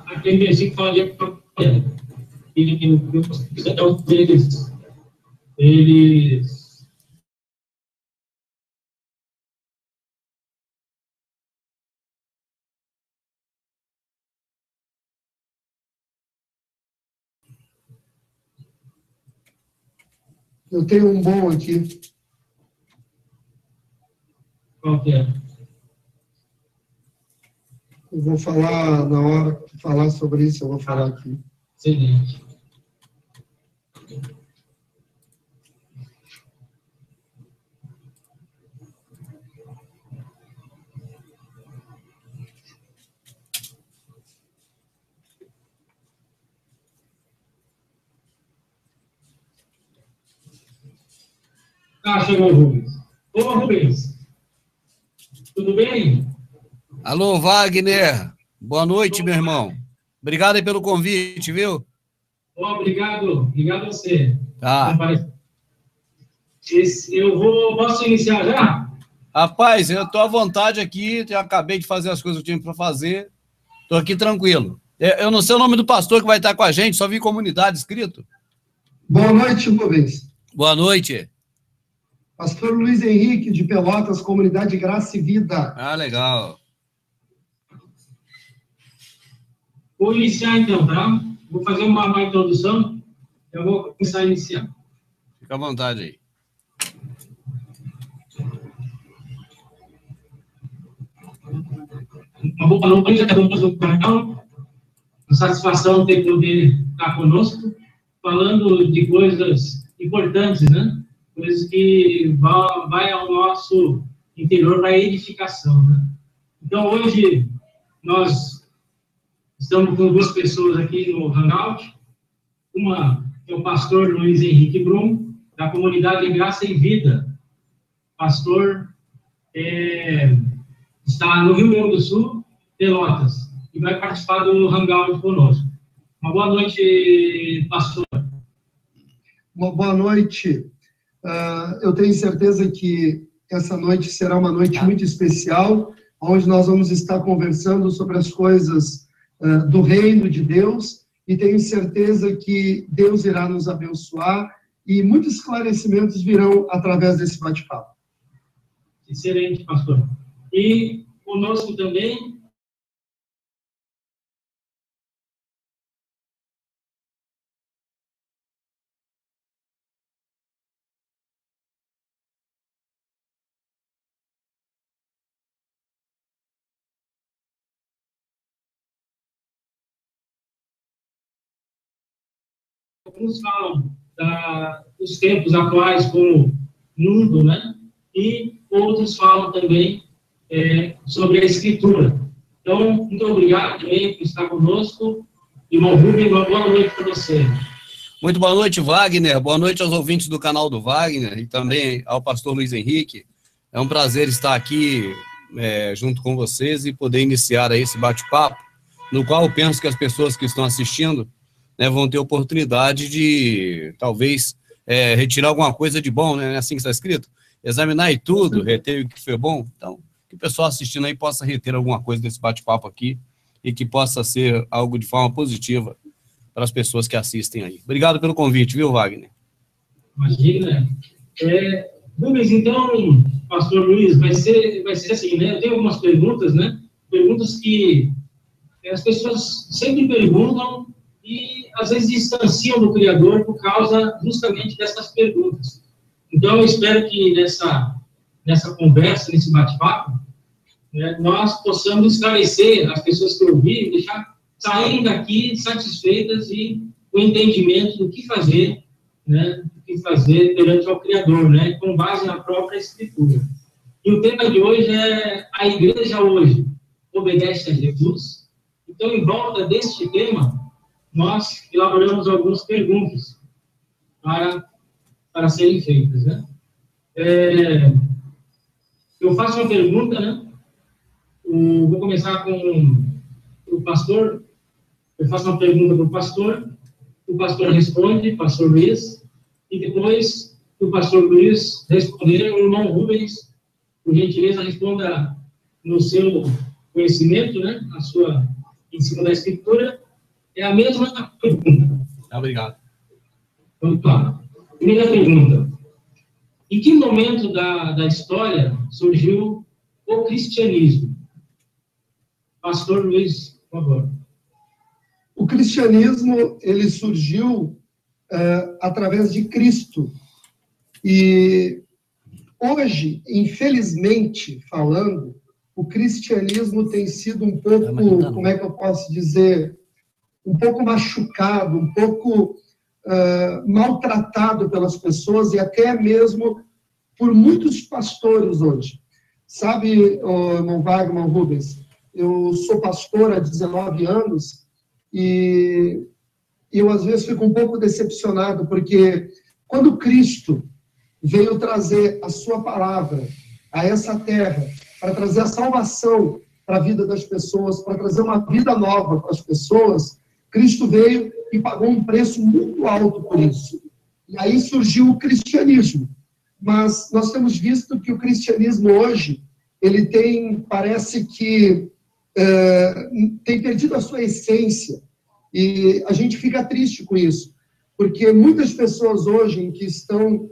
aquele versículo que fala de eles eu tenho um bom aqui. Qual que é? Eu vou falar, na hora que falar sobre isso, eu vou falar aqui. Excelente. Chegou o Rubens. Ô, Rubens, tudo bem? Alô, Wagner. Boa noite, meu irmão. Obrigado aí pelo convite, viu? Obrigado a você. Tá. Posso iniciar já? Rapaz, eu estou à vontade aqui, já acabei de fazer as coisas que eu tinha para fazer, estou aqui tranquilo. Eu não sei o nome do pastor que vai estar com a gente, só vi comunidade escrito. Boa noite, Rubens. Boa noite. Pastor Luiz Henrique, de Pelotas, Comunidade Graça e Vida. Ah, legal. Vou iniciar então, tá? Vou fazer uma introdução, eu vou começar a iniciar. Fica à vontade aí. Uma boa noite a todos do canal. Uma satisfação ter poder estar conosco, falando de coisas importantes, né? Coisas que vai ao nosso interior para edificação, né? Então, hoje, nós estamos com duas pessoas aqui no Hangout. Uma é o pastor Luiz Henrique Brum, da Comunidade Graça e Vida. Pastor está no Rio Grande do Sul, Pelotas, e vai participar do Hangout conosco. Uma boa noite, pastor. Uma boa noite. Eu tenho certeza que essa noite será uma noite muito especial, onde nós vamos estar conversando sobre as coisas do reino de Deus, e tenho certeza que Deus irá nos abençoar, e muitos esclarecimentos virão através desse bate-papo. Excelente, pastor. E conosco também alguns falam dos tempos atuais como mundo, né? E outros falam também sobre a Escritura. Então, muito obrigado também por estar conosco. Irmão Rubem, uma boa noite para você. Muito boa noite, Wagner. Boa noite aos ouvintes do canal do Wagner e também ao pastor Luiz Henrique. É um prazer estar aqui junto com vocês e poder iniciar aí esse bate-papo, no qual eu penso que as pessoas que estão assistindo, né, vão ter oportunidade de, talvez, retirar alguma coisa de bom, né? Assim que está escrito. Examinar e tudo, reter o que foi bom. Então, que o pessoal assistindo aí possa reter alguma coisa desse bate-papo aqui e que possa ser algo de forma positiva para as pessoas que assistem aí. Obrigado pelo convite, viu, Wagner? Imagina. Rubens, então, pastor Luiz, vai ser assim, né? Eu tenho algumas perguntas, né? Perguntas que as pessoas sempre perguntam e, às vezes, distanciam do Criador por causa justamente dessas perguntas. Então, eu espero que nessa conversa, nesse bate-papo, né, nós possamos esclarecer as pessoas que ouvirem, deixar saírem daqui satisfeitas e com entendimento do que fazer, né, do que fazer perante ao Criador, né, com base na própria Escritura. E o tema de hoje é: a igreja hoje obedece a Jesus? Então, em volta deste tema, nós elaboramos algumas perguntas para serem feitas, né? Eu faço uma pergunta, né? Vou começar com o pastor. Eu faço uma pergunta para o pastor responde, pastor Luiz, e depois o pastor Luiz responder, o irmão Rubens, por gentileza, responda no seu conhecimento, né? em cima da Escritura, é a mesma pergunta. Obrigado. Vamos lá. Primeira pergunta. Em que momento da história surgiu o cristianismo? Pastor Luiz, por favor. O cristianismo, ele surgiu através de Cristo. E hoje, infelizmente falando, o cristianismo tem sido um pouco, como é que eu posso dizer, um pouco machucado, um pouco maltratado pelas pessoas e até mesmo por muitos pastores hoje. Sabe, irmão Wagner, irmão Rubens, eu sou pastor há 19 anos e eu às vezes fico um pouco decepcionado, porque quando Cristo veio trazer a sua palavra a essa terra, para trazer a salvação para a vida das pessoas, para trazer uma vida nova para as pessoas, Cristo veio e pagou um preço muito alto por isso. E aí surgiu o cristianismo. Mas nós temos visto que o cristianismo hoje, ele tem, parece que, tem perdido a sua essência. E a gente fica triste com isso, porque muitas pessoas hoje que estão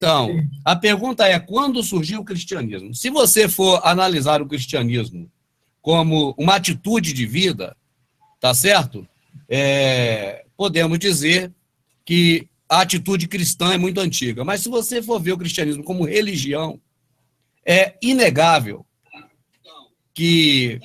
Então, a pergunta é, quando surgiu o cristianismo? Se você for analisar o cristianismo como uma atitude de vida, tá certo? Podemos dizer que a atitude cristã é muito antiga, mas se você for ver o cristianismo como religião, é inegável que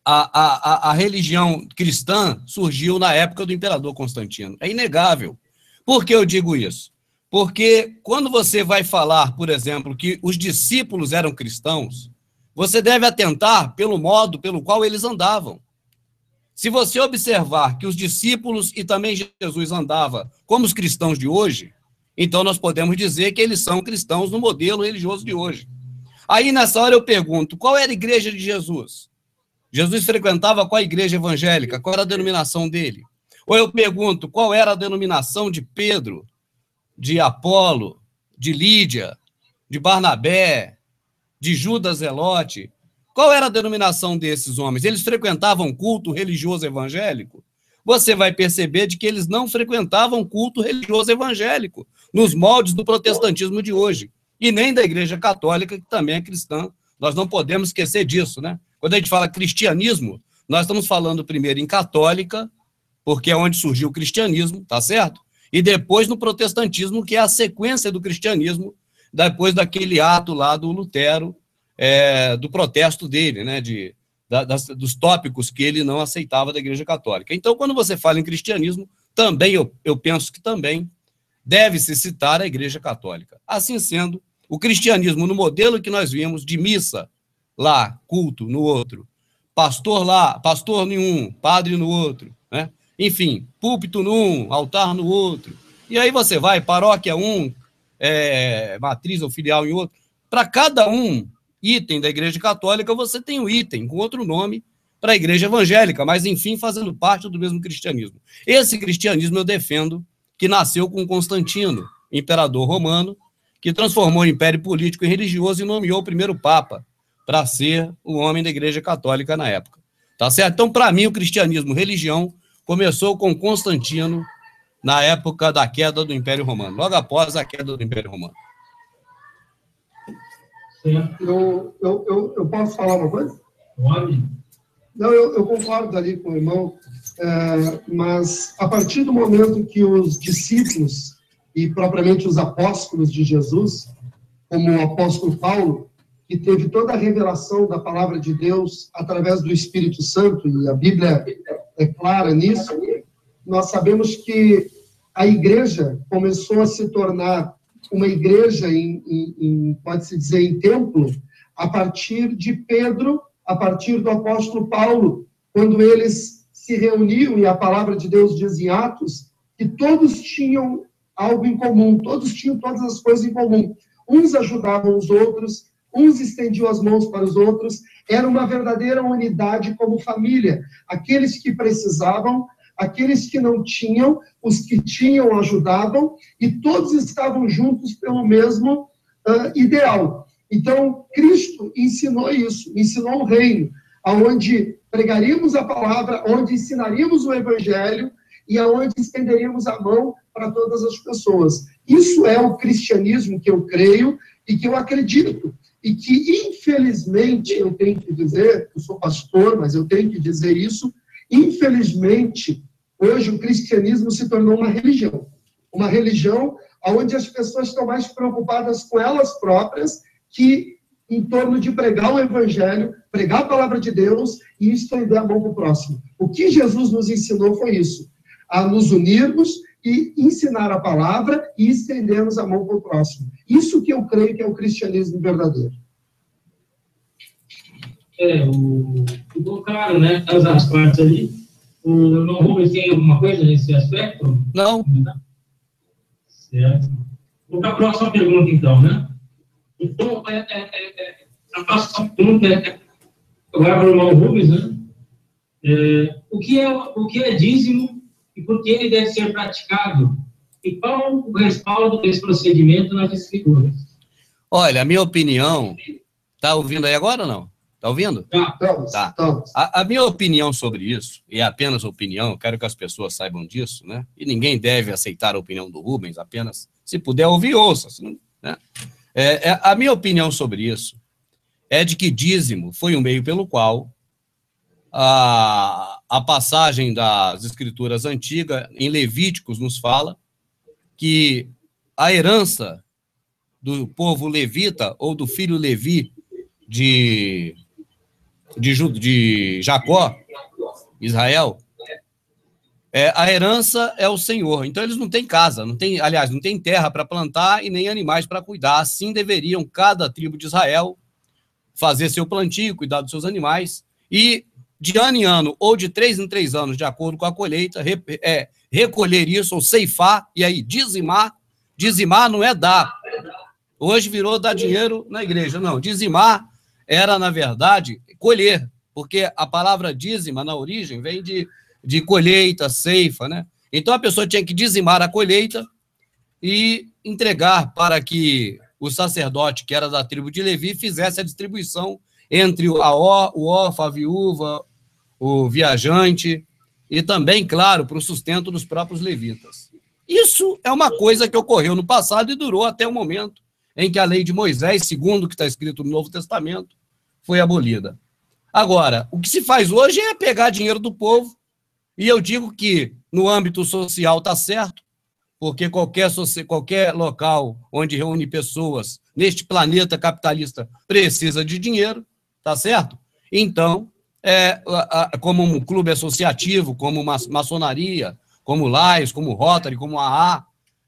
a religião cristã surgiu na época do imperador Constantino. É inegável. Por que eu digo isso? Porque quando você vai falar, por exemplo, que os discípulos eram cristãos, você deve atentar pelo modo pelo qual eles andavam. Se você observar que os discípulos e também Jesus andava como os cristãos de hoje, então nós podemos dizer que eles são cristãos no modelo religioso de hoje. Aí, nessa hora, eu pergunto, qual era a igreja de Jesus? Jesus frequentava qual igreja evangélica? Qual era a denominação dele? Ou eu pergunto, qual era a denominação de Pedro, de Apolo, de Lídia, de Barnabé, de Judas Zelote? Qual era a denominação desses homens? Eles frequentavam culto religioso evangélico? Você vai perceber de que eles não frequentavam culto religioso evangélico, nos moldes do protestantismo de hoje, e nem da Igreja Católica, que também é cristã. Nós não podemos esquecer disso, né? Quando a gente fala cristianismo, nós estamos falando primeiro em católica, porque é onde surgiu o cristianismo, tá certo? E depois no protestantismo, que é a sequência do cristianismo, depois daquele ato lá do Lutero, do protesto dele, né? Dos tópicos que ele não aceitava da Igreja Católica. Então, quando você fala em cristianismo, também eu penso que também deve-se citar a Igreja Católica. Assim sendo, o cristianismo, no modelo que nós vimos de missa lá, culto no outro, pastor lá, pastor em um, padre no outro, né? Enfim, púlpito num, altar no outro. E aí você vai, paróquia um, matriz ou filial em outro. Para cada item da Igreja Católica, você tem um item com outro nome para a Igreja Evangélica, mas, enfim, fazendo parte do mesmo cristianismo. Esse cristianismo eu defendo que nasceu com Constantino, imperador romano, que transformou o império político em religioso e nomeou o primeiro papa para ser o homem da Igreja Católica na época. Tá certo? Então, para mim, o cristianismo, religião, começou com Constantino na época da queda do Império Romano, logo após a queda do Império Romano. Eu posso falar uma coisa? Pode. Não, eu concordo ali com o irmão, mas a partir do momento que os discípulos e propriamente os apóstolos de Jesus, como o apóstolo Paulo, que teve toda a revelação da palavra de Deus através do Espírito Santo, e a Bíblia é clara nisso, nós sabemos que a igreja começou a se tornar uma igreja, pode-se dizer, em templo, a partir de Pedro, a partir do apóstolo Paulo, quando eles se reuniam, e a palavra de Deus diz em Atos, que todos tinham algo em comum, todos tinham todas as coisas em comum. Uns ajudavam os outros, uns estendiam as mãos para os outros, era uma verdadeira unidade como família. Aqueles que precisavam, aqueles que não tinham, os que tinham ajudavam, e todos estavam juntos pelo mesmo ideal. Então, Cristo ensinou isso, ensinou o reino, onde pregaríamos a palavra, onde ensinaríamos o evangelho e aonde estenderíamos a mão para todas as pessoas. Isso é o cristianismo que eu creio e que eu acredito. E que, infelizmente, eu tenho que dizer, eu sou pastor, mas eu tenho que dizer isso, infelizmente, hoje o cristianismo se tornou uma religião onde as pessoas estão mais preocupadas com elas próprias que em torno de pregar o evangelho, pregar a palavra de Deus e estender a mão para o próximo. O que Jesus nos ensinou foi isso, a nos unirmos e ensinar a palavra e estendermos a mão para o próximo. Isso que eu creio que é o cristianismo verdadeiro. Ficou claro, né? As partes ali. O irmão Rubens tem alguma coisa nesse aspecto? Não. Certo. Vou para a próxima pergunta, então, né? Então, a próxima pergunta agora para o irmão Rubens, né? O que é dízimo e por que ele deve ser praticado? E qual o respaldo desse procedimento nas Escrituras? Olha, a minha opinião... Está ouvindo aí agora ou não? Está ouvindo? Tá. A minha opinião sobre isso, e é apenas opinião, quero que as pessoas saibam disso, né? E ninguém deve aceitar a opinião do Rubens, apenas, se puder ouvir, ouça. Né? A minha opinião sobre isso é de que dízimo foi um meio pelo qual a passagem das Escrituras antigas, em Levíticos, nos fala que a herança do povo levita, ou do filho Levi de Jacó, Israel, a herança é o Senhor. Então, eles não têm casa, não têm terra para plantar e nem animais para cuidar. Assim deveriam cada tribo de Israel fazer seu plantio, cuidar dos seus animais, e de ano em ano, ou de 3 em 3 anos, de acordo com a colheita, recolher isso, ou ceifar, e aí dizimar não é dar. Hoje virou dar dinheiro na igreja. Não, dizimar era, na verdade, colher, porque a palavra dízima, na origem, vem de colheita, ceifa, né? Então, a pessoa tinha que dizimar a colheita e entregar para que o sacerdote, que era da tribo de Levi, fizesse a distribuição entre o órfão, a viúva, o viajante, e também, claro, para o sustento dos próprios levitas. Isso é uma coisa que ocorreu no passado e durou até o momento em que a lei de Moisés, segundo o que está escrito no Novo Testamento, foi abolida. Agora, o que se faz hoje é pegar dinheiro do povo, e eu digo que no âmbito social está certo, porque qualquer local onde reúne pessoas neste planeta capitalista precisa de dinheiro, tá certo? Então, como um clube associativo, como maçonaria, como Lais, como Rotary, como AA,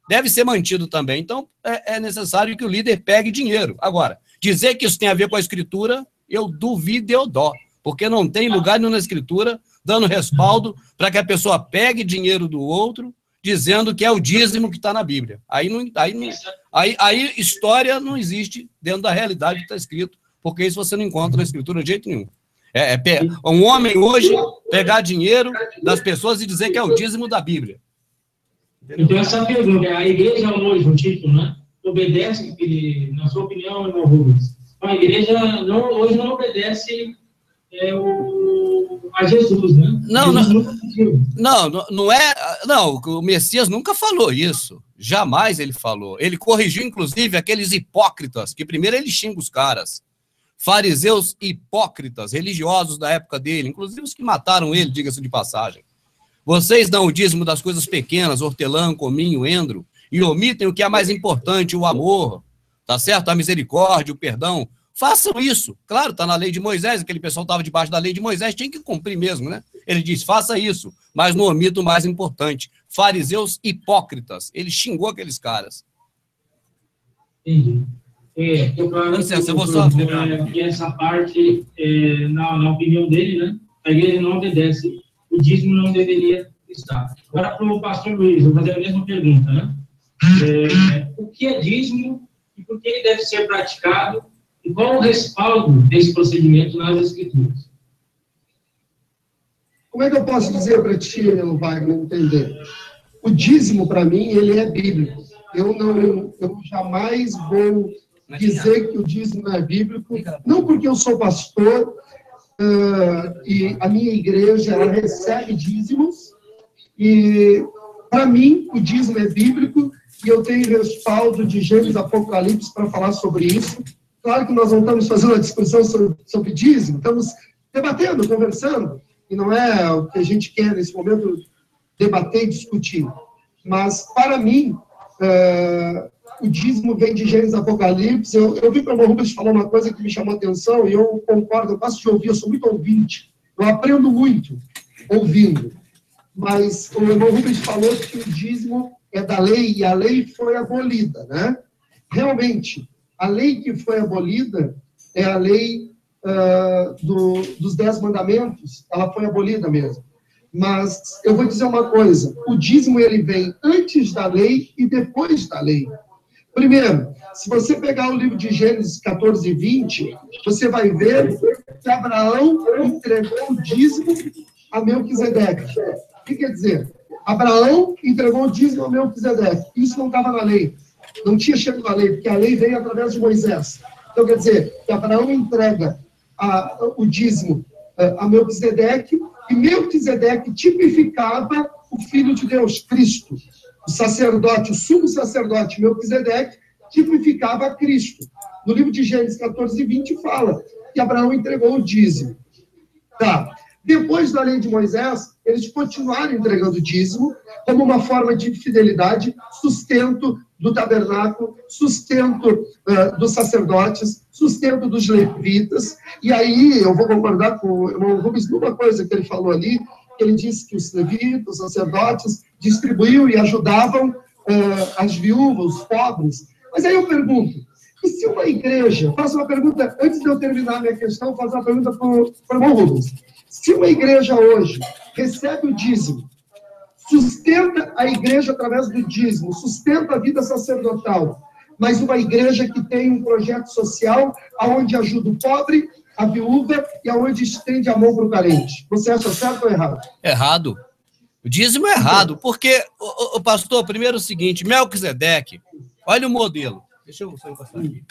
deve ser mantido também. Então, é necessário que o líder pegue dinheiro. Agora, dizer que isso tem a ver com a escritura, eu duvido e eu dó, porque não tem lugar nenhum na escritura dando respaldo para que a pessoa pegue dinheiro do outro, dizendo que é o dízimo que está na Bíblia. Aí história não existe dentro da realidade que está escrito, porque isso você não encontra na escritura de jeito nenhum. Um homem hoje pegar dinheiro das pessoas e dizer que é o dízimo da Bíblia. Então, essa pergunta, a igreja hoje, o título, né, obedece, na sua opinião, irmão Rubens, a igreja hoje não obedece a Jesus, né? Não, o Messias nunca falou isso. Jamais ele falou. Ele corrigiu, inclusive, aqueles hipócritas, que primeiro ele xinga os caras. Fariseus hipócritas, religiosos da época dele, inclusive os que mataram ele, diga-se de passagem. Vocês dão o dízimo das coisas pequenas, hortelã, cominho, endro, e omitem o que é mais importante, o amor, tá certo? A misericórdia, o perdão. Façam isso. Claro, está na lei de Moisés, aquele pessoal estava debaixo da lei de Moisés, tinha que cumprir mesmo, né? Ele diz, faça isso, mas não omita o mais importante. Fariseus hipócritas. Ele xingou aqueles caras. Entendi. Eu vou só que essa parte, na opinião dele, né? A igreja não obedece, o dízimo não deveria estar. Agora, para o pastor Luiz, eu vou fazer a mesma pergunta, né? O que é dízimo e por que ele deve ser praticado? E qual o respaldo desse procedimento nas Escrituras? Como é que eu posso dizer para ti, Wagner, entender? O dízimo, para mim, ele é bíblico. Eu jamais vou dizer que o dízimo não é bíblico, não porque eu sou pastor e a minha igreja ela recebe dízimos, e para mim o dízimo é bíblico, e eu tenho respaldo de Gênesis, Apocalipse para falar sobre isso. Claro que nós não estamos fazendo uma discussão sobre dízimo, estamos debatendo, conversando, e não é o que a gente quer nesse momento debater e discutir. Mas, para mim, o dízimo vem de Gênesis, Apocalipse. Eu vi para o Rubens falar uma coisa que me chamou a atenção, e eu concordo, eu passo de ouvir, eu sou muito ouvinte, eu aprendo muito ouvindo. Mas o irmão Rubens falou que o dízimo é da lei, e a lei foi abolida, né? Realmente, a lei que foi abolida é a lei dos 10 mandamentos, ela foi abolida mesmo. Mas eu vou dizer uma coisa, o dízimo ele vem antes da lei e depois da lei. Primeiro, se você pegar o livro de Gênesis 14 e 20, você vai ver que Abraão entregou o dízimo a Melquisedeque. O que quer dizer? Abraão entregou o dízimo a Melquisedeque. Isso não estava na lei. Não tinha chegado na lei, porque a lei veio através de Moisés. Então, quer dizer, que Abraão entrega o dízimo a Melquisedeque, e Melquisedeque tipificava o Filho de Deus, Cristo. O sacerdote, o sumo sacerdote Melquisedeque, tipificava a Cristo. No livro de Gênesis 14 e 20 fala que Abraão entregou o dízimo. Tá. Depois da lei de Moisés, eles continuaram entregando dízimo como uma forma de fidelidade, sustento do tabernáculo, sustento dos sacerdotes, sustento dos levitas. E aí eu vou concordar com o irmão Rubens numa coisa que ele falou ali, que ele disse que os levitas, os sacerdotes, distribuíam e ajudavam as viúvas, os pobres. Mas aí eu pergunto, e se uma igreja, faço uma pergunta, antes de eu terminar a minha questão, faço uma pergunta para o irmão Rubens. Se uma igreja hoje recebe o dízimo, sustenta a igreja através do dízimo, sustenta a vida sacerdotal, mas uma igreja que tem um projeto social onde ajuda o pobre, a viúva e aonde estende a mão para o carente. Você acha certo ou errado? Errado. O dízimo é errado, porque, o pastor, primeiro é o seguinte, Melquisedeque, olha o modelo. Deixa eu passar aqui.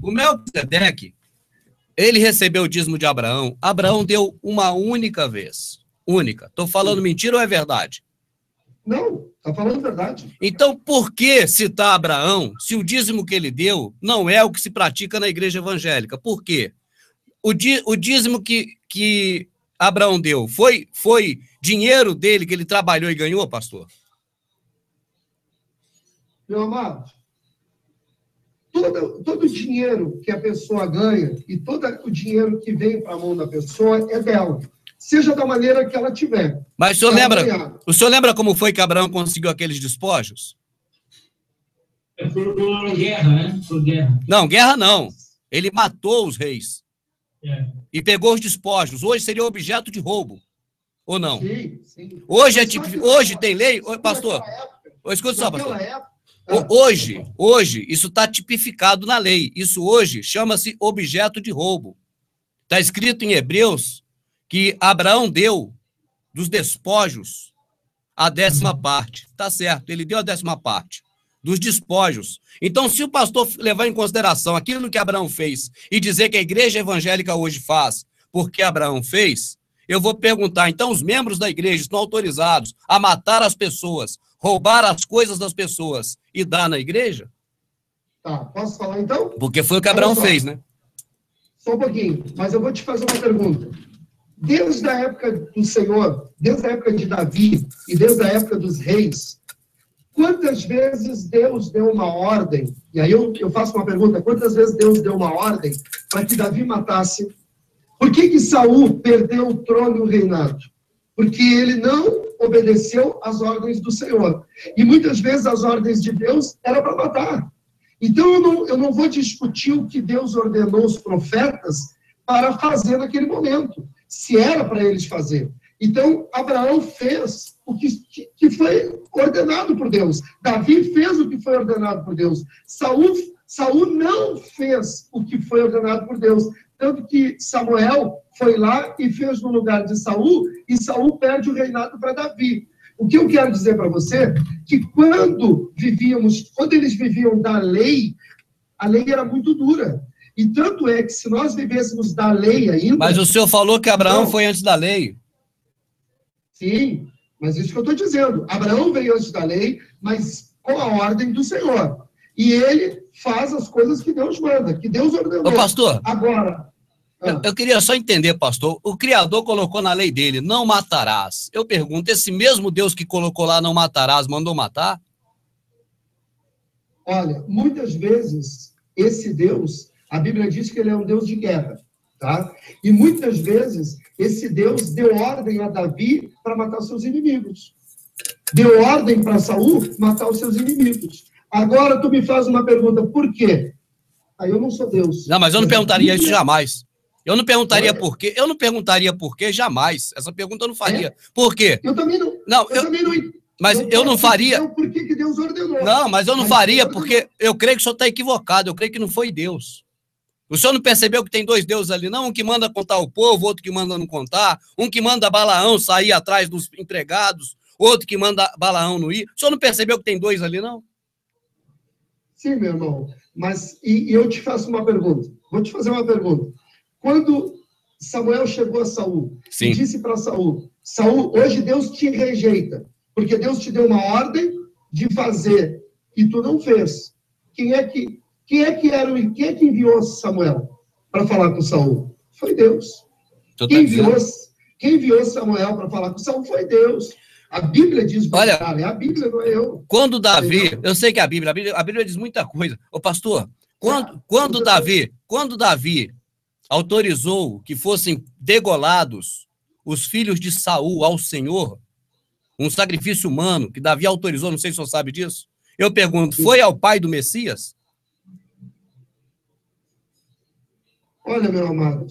O Melquisedeque, ele recebeu o dízimo de Abraão. Abraão deu uma única vez. Única. Estou falando mentira ou é verdade? Não, está falando a verdade. Então, por que citar Abraão se o dízimo que ele deu não é o que se pratica na igreja evangélica? Por quê? O dízimo que Abraão deu foi dinheiro dele que ele trabalhou e ganhou, pastor? Meu amado, todo o dinheiro que a pessoa ganha e todo o dinheiro que vem para a mão da pessoa é dela, seja da maneira que ela tiver. Mas o senhor lembra como foi que Abraão conseguiu aqueles despojos? Por guerra, né? Por guerra. Não, guerra não. Ele matou os reis. É. E pegou os despojos. Hoje seria objeto de roubo. Ou não? Sim, sim. Hoje tem lei... Pastor, escuta só, pastor. Hoje, isso está tipificado na lei. Isso hoje chama-se objeto de roubo. Está escrito em Hebreus que Abraão deu dos despojos a 10ª parte. Está certo, ele deu a 10ª parte dos despojos. Então, se o pastor levar em consideração aquilo que Abraão fez e dizer que a igreja evangélica hoje faz porque Abraão fez, eu vou perguntar, então os membros da igreja estão autorizados a matar as pessoas, roubar as coisas das pessoas e dar na igreja? Tá, posso falar então? Porque foi o que Abraão fez, né? Só um pouquinho, mas eu vou te fazer uma pergunta. Desde a época do Senhor, desde a época de Davi e desde a época dos reis, quantas vezes Deus deu uma ordem, e aí eu faço uma pergunta, quantas vezes Deus deu uma ordem para que Davi matasse? Por que Saul perdeu o trono e o reinado? Porque ele não obedeceu às ordens do Senhor. E muitas vezes as ordens de Deus eram para matar. Então eu não vou discutir o que Deus ordenou os profetas para fazer naquele momento, se era para eles fazer. Então, Abraão fez o que foi ordenado por Deus. Davi fez o que foi ordenado por Deus. Saul não fez o que foi ordenado por Deus. Tanto que Samuel foi lá e fez no lugar de Saul, e Saul perde o reinado para Davi. O que eu quero dizer para você, que quando eles viviam da lei, a lei era muito dura. E tanto é que se nós vivêssemos da lei ainda... Mas o senhor falou que Abraão foi antes da lei. Sim, mas isso que eu estou dizendo. Abraão veio antes da lei, mas com a ordem do Senhor. E ele faz as coisas que Deus manda, que Deus ordenou. Ô, pastor, agora... Eu queria só entender, pastor, o Criador colocou na lei dele, não matarás. Eu pergunto, esse mesmo Deus que colocou lá, não matarás, mandou matar? Olha, muitas vezes, esse Deus, a Bíblia diz que ele é um Deus de guerra, tá? E muitas vezes, esse Deus deu ordem a Davi para matar seus inimigos. Deu ordem para Saul matar os seus inimigos. Agora, tu me faz uma pergunta, por quê? Aí eu não sou Deus. Não, mas eu não perguntaria isso jamais. Eu não perguntaria por quê. Eu não perguntaria por quê jamais. Essa pergunta eu não faria. Por quê? Eu também não. Mas eu não faria. Por que Deus ordenou? Não, mas eu não faria porque eu creio que o senhor está equivocado. Eu creio que não foi Deus. O senhor não percebeu que tem dois deuses ali, não? Um que manda contar o povo, outro que manda não contar. Um que manda Balaão sair atrás dos empregados, outro que manda Balaão não ir. O senhor não percebeu que tem dois ali, não? Sim, meu irmão. Mas e eu te faço uma pergunta. Vou te fazer uma pergunta. Quando Samuel chegou a Saul e disse para Saul, hoje Deus te rejeita, porque Deus te deu uma ordem de fazer e tu não fez. Quem é que enviou Samuel para falar com Saul? Foi Deus. Quem enviou Samuel para falar com Saul foi Deus. A Bíblia diz, olha, a Bíblia não é eu. Quando Davi, eu sei que a Bíblia diz muita coisa. Ô pastor, quando Davi autorizou que fossem degolados os filhos de Saul ao Senhor, um sacrifício humano que Davi autorizou, não sei se o senhor sabe disso. Eu pergunto, foi ao pai do Messias? Olha, meu amado,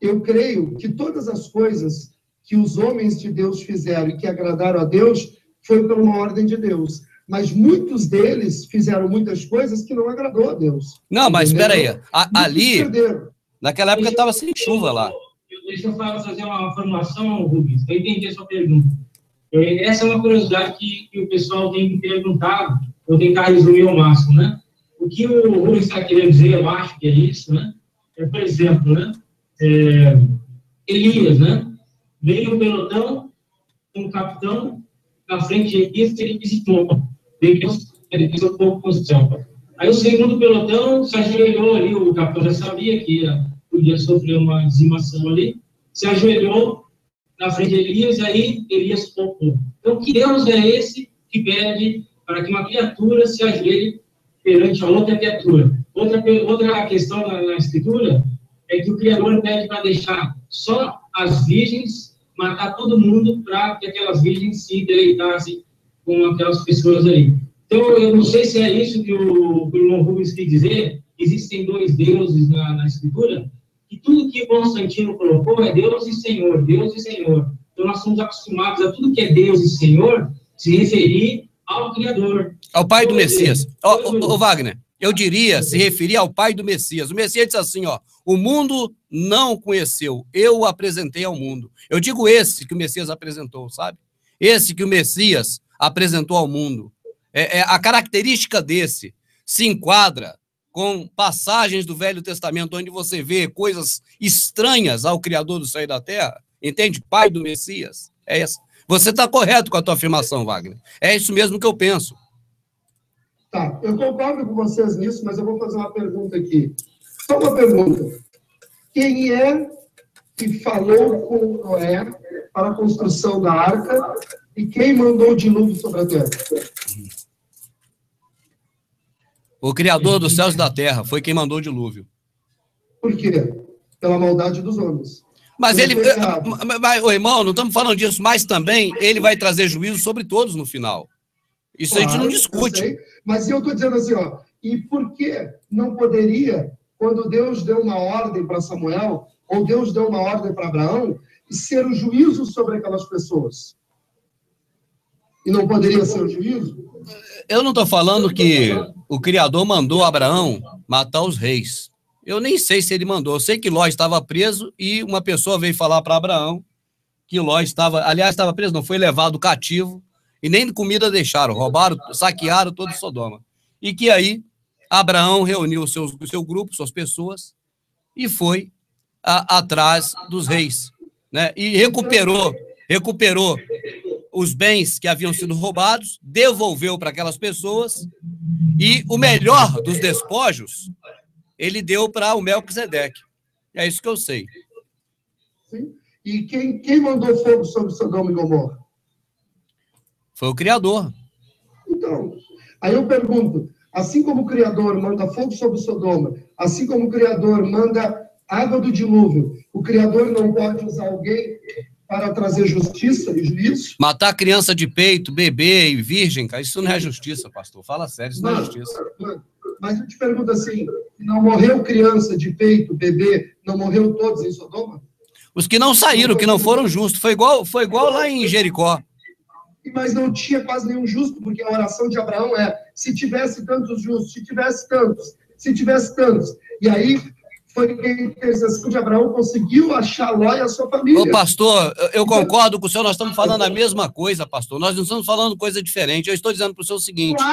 eu creio que todas as coisas que os homens de Deus fizeram e que agradaram a Deus foi por uma ordem de Deus. Mas muitos deles fizeram muitas coisas que não agradou a Deus. Não, mas espera aí. Ali, naquela época estava sem chuva lá. Deixa eu fazer uma formação, Rubens, para entender a sua pergunta. Essa é uma curiosidade que o pessoal tem que perguntar, vou tentar resumir ao máximo, né? O que o Rubens está querendo dizer, eu acho que é isso, né? por exemplo, né? Elias, né? Veio o pelotão, um capitão, na frente de Elias, ele visitou. Ele fez um pouco posição. Aí o segundo pelotão se ajoelhou ali, o capitão já sabia que podia sofrer uma dizimação ali, se ajoelhou na frente de Elias, e aí Elias poupou. Então, que Deus é esse que pede para que uma criatura se ajoelhe perante a outra criatura? Outra questão na Escritura é que o Criador pede para deixar só as virgens, matar todo mundo, para que aquelas virgens se deleitassem com aquelas pessoas ali. Então, eu não sei se é isso que o irmão Rubens quis dizer, existem dois deuses na Escritura, e tudo que Constantino colocou é Deus e Senhor, Deus e Senhor. Então, nós somos acostumados a tudo que é Deus e Senhor se referir ao Criador. Ao Pai do Messias. Ô, Wagner, eu diria, se referir ao Pai do Messias. O Messias disse assim, ó, o mundo não o conheceu, eu o apresentei ao mundo. Eu digo esse que o Messias apresentou, sabe? Esse que o Messias apresentou ao mundo. A característica desse se enquadra com passagens do Velho Testamento, onde você vê coisas estranhas ao Criador do céu e da terra, entende? Pai do Messias, é essa. Você está correto com a tua afirmação, Wagner. É isso mesmo que eu penso. Tá, eu concordo com vocês nisso, mas eu vou fazer uma pergunta aqui. Só uma pergunta. Quem é que falou com Noé para a construção da arca e quem mandou o dilúvio sobre a terra? O Criador dos céus e da terra foi quem mandou o dilúvio. Por quê? Pela maldade dos homens. Mas ele... Mas, irmão, não estamos falando disso, mas também ele vai trazer juízo sobre todos no final. Isso claro, a gente não discute. Mas eu estou dizendo assim, ó, e por que não poderia, quando Deus deu uma ordem para Samuel, ou Deus deu uma ordem para Abraão, ser o juízo sobre aquelas pessoas? E não poderia ser o juízo? Eu não estou falando que o Criador mandou Abraão matar os reis. Eu nem sei se ele mandou. Eu sei que Ló estava preso e uma pessoa veio falar para Abraão que Ló estava... Aliás, estava preso, não, foi levado cativo e nem comida deixaram. Roubaram, saquearam todo Sodoma. E que aí Abraão reuniu o seu grupo, suas pessoas, e foi atrás dos reis, né? E recuperou os bens que haviam sido roubados, devolveu para aquelas pessoas, e o melhor dos despojos ele deu para o Melquisedeque. É isso que eu sei. Sim. E quem mandou fogo sobre Sodoma e Gomorra? Foi o Criador. Então, aí eu pergunto, assim como o Criador manda fogo sobre Sodoma, assim como o Criador manda água do dilúvio, o Criador não pode usar alguém para trazer justiça e juízo? Matar criança de peito, bebê e virgem, cara, isso não é justiça, pastor. Fala sério, isso não é justiça. Mas eu te pergunto assim, não morreu criança de peito, bebê, não morreu todos em Sodoma? Os que não saíram, que não foram justos. Foi igual lá em Jericó. Mas não tinha quase nenhum justo, porque a oração de Abraão é, se tivesse tantos justos, se tivesse tantos. E aí foi que a intercessão de Abraão conseguiu achar Ló e a sua família. Ô, pastor, eu concordo com o senhor, nós estamos falando a mesma coisa, pastor. Nós não estamos falando coisa diferente. Eu estou dizendo para o senhor o seguinte,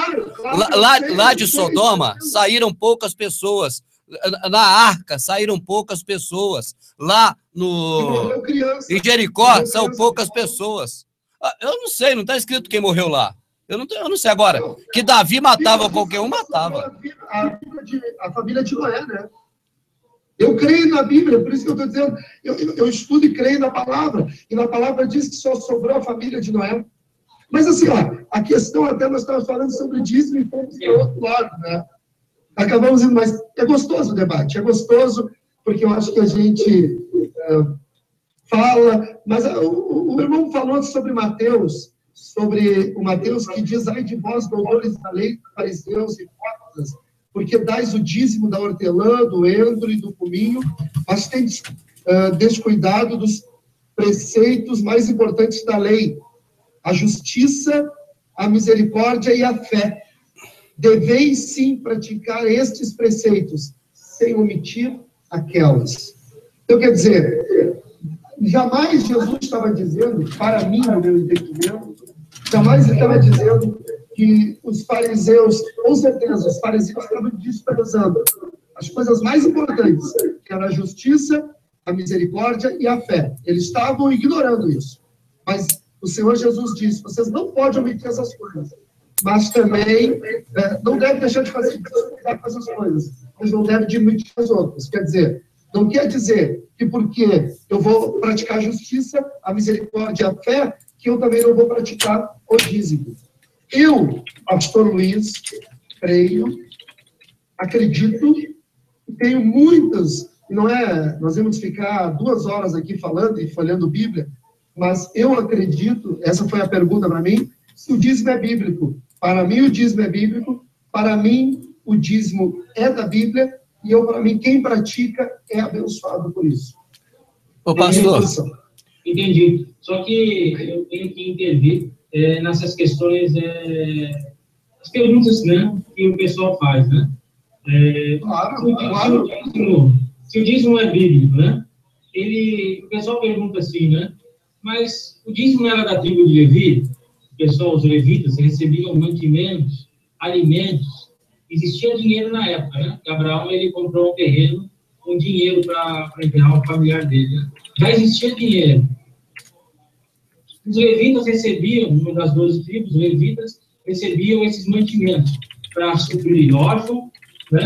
lá de Sodoma saíram poucas pessoas, na Arca saíram poucas pessoas, lá em Jericó são poucas pessoas. Eu não sei, não está escrito quem morreu lá. Eu não sei agora. Que Davi matava qualquer um, matava. A família de Noé, né? Eu creio na Bíblia, por isso que eu estou dizendo, eu estudo e creio na palavra, e na palavra diz que só sobrou a família de Noé. Mas assim, ó, a questão até nós estávamos falando sobre dízimo e fomos para o outro lado, né? Acabamos indo, mas é gostoso o debate, é gostoso, porque eu acho que a gente fala, mas o irmão falou sobre Mateus, sobre o Mateus que diz, ai de vós, doutores da lei, fariseus e hipócritas, porque dais o dízimo da hortelã, do endro e do cominho, mas tendes descuidado dos preceitos mais importantes da lei, a justiça, a misericórdia e a fé. Deveis, sim, praticar estes preceitos, sem omitir aquelas. Então, quer dizer, jamais Jesus estava dizendo, para mim, no meu entendimento, jamais ele estava dizendo que os fariseus, com certeza, os fariseus estavam desprezando as coisas mais importantes, que era a justiça, a misericórdia e a fé. Eles estavam ignorando isso. Mas o Senhor Jesus disse, vocês não podem omitir essas coisas, mas também não devem deixar de fazer essas coisas, mas não devem diminuir as outras. Quer dizer, não quer dizer que porque eu vou praticar a justiça, a misericórdia e a fé, que eu também não vou praticar o dízimo. Eu, pastor Luiz, creio, acredito, tenho muitas, não é, nós vamos ficar 2 horas aqui falando e folhando Bíblia, mas eu acredito, essa foi a pergunta para mim, se o dízimo é bíblico. Para mim, o dízimo é bíblico, para mim, o dízimo é da Bíblia, e para mim, quem pratica é abençoado por isso. Ô, pastor. Entendi. Só que eu tenho que intervir nessas questões, as perguntas, né, que o pessoal faz, né? Claro. Se o dízimo é bíblico, né? O pessoal pergunta assim, né? Mas o dízimo era da tribo de Levi? O pessoal, os levitas, recebiam mantimentos, alimentos. Existia dinheiro na época, né? Abraão, ele comprou um terreno com dinheiro para enterrar o familiar dele, né? Já existia dinheiro. Os levitas recebiam, uma das 12 tribos, os levitas recebiam esses mantimentos para suprir órfãos, né?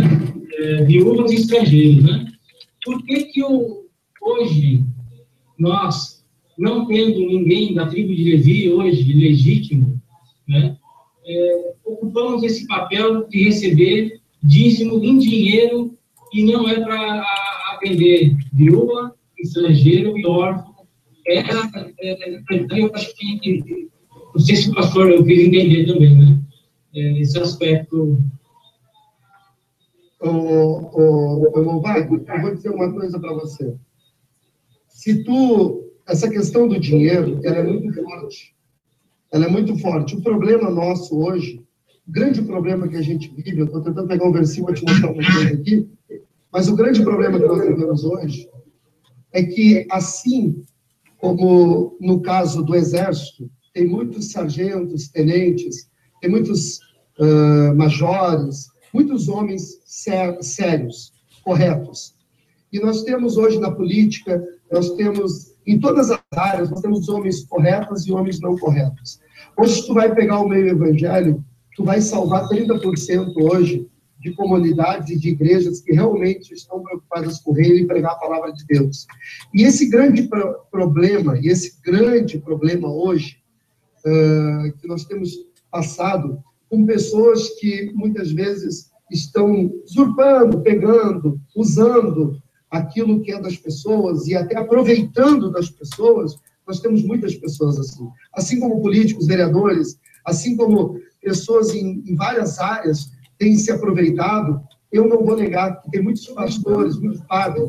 Viúvas e estrangeiros, né? Por que hoje nós, não tendo ninguém da tribo de Levi hoje legítimo, né, ocupamos esse papel de receber dízimo em dinheiro e não é para atender viúva, estrangeiro e órfão? Eu acho que, não sei se o pastor eu quis entender também, né? Esse aspecto. Wagner, eu vou dizer uma coisa para você. Essa questão do dinheiro, ela é muito forte. Ela é muito forte. O problema nosso hoje, o grande problema que a gente vive, eu estou tentando pegar um versículo para te mostrar uma coisa aqui, mas o grande problema que nós vivemos hoje é que, assim como no caso do Exército, tem muitos sargentos, tenentes, tem muitos majores, muitos homens sérios, corretos. E nós temos hoje na política, nós temos em todas as áreas, nós temos homens corretos e homens não corretos. Hoje, se tu vai pegar o meio evangélico, tu vai salvar 30% hoje de comunidades e de igrejas que realmente estão preocupadas com o reino e pregar a palavra de Deus. E esse grande problema hoje, que nós temos passado com pessoas que muitas vezes estão usurpando, pegando, usando aquilo que é das pessoas e até aproveitando das pessoas. Nós temos muitas pessoas assim. Assim como políticos, vereadores, assim como pessoas em várias áreas têm se aproveitado. Eu não vou negar que tem muitos pastores, muitos padres,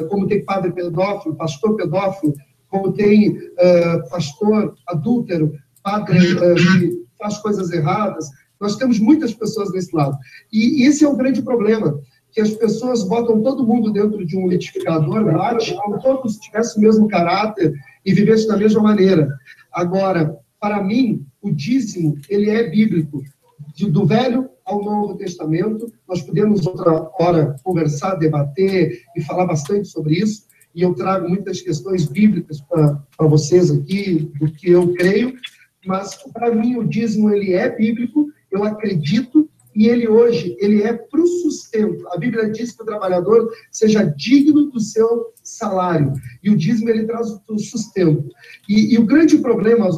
como tem padre pedófilo, pastor pedófilo, como tem pastor adúltero, padre que faz coisas erradas. Nós temos muitas pessoas desse lado. E esse é o grande problema, que as pessoas botam todo mundo dentro de um liquidificador, como todos tivessem o mesmo caráter e vivessem da mesma maneira. Agora, para mim, o dízimo, ele é bíblico. Do Velho ao Novo Testamento, nós podemos outra hora conversar, debater e falar bastante sobre isso, e eu trago muitas questões bíblicas para vocês aqui, do que eu creio, mas para mim o dízimo, ele é bíblico, eu acredito, e ele hoje, ele é para o sustento. A Bíblia diz que o trabalhador seja digno do seu salário, e o dízimo, ele traz o sustento. E o grande problema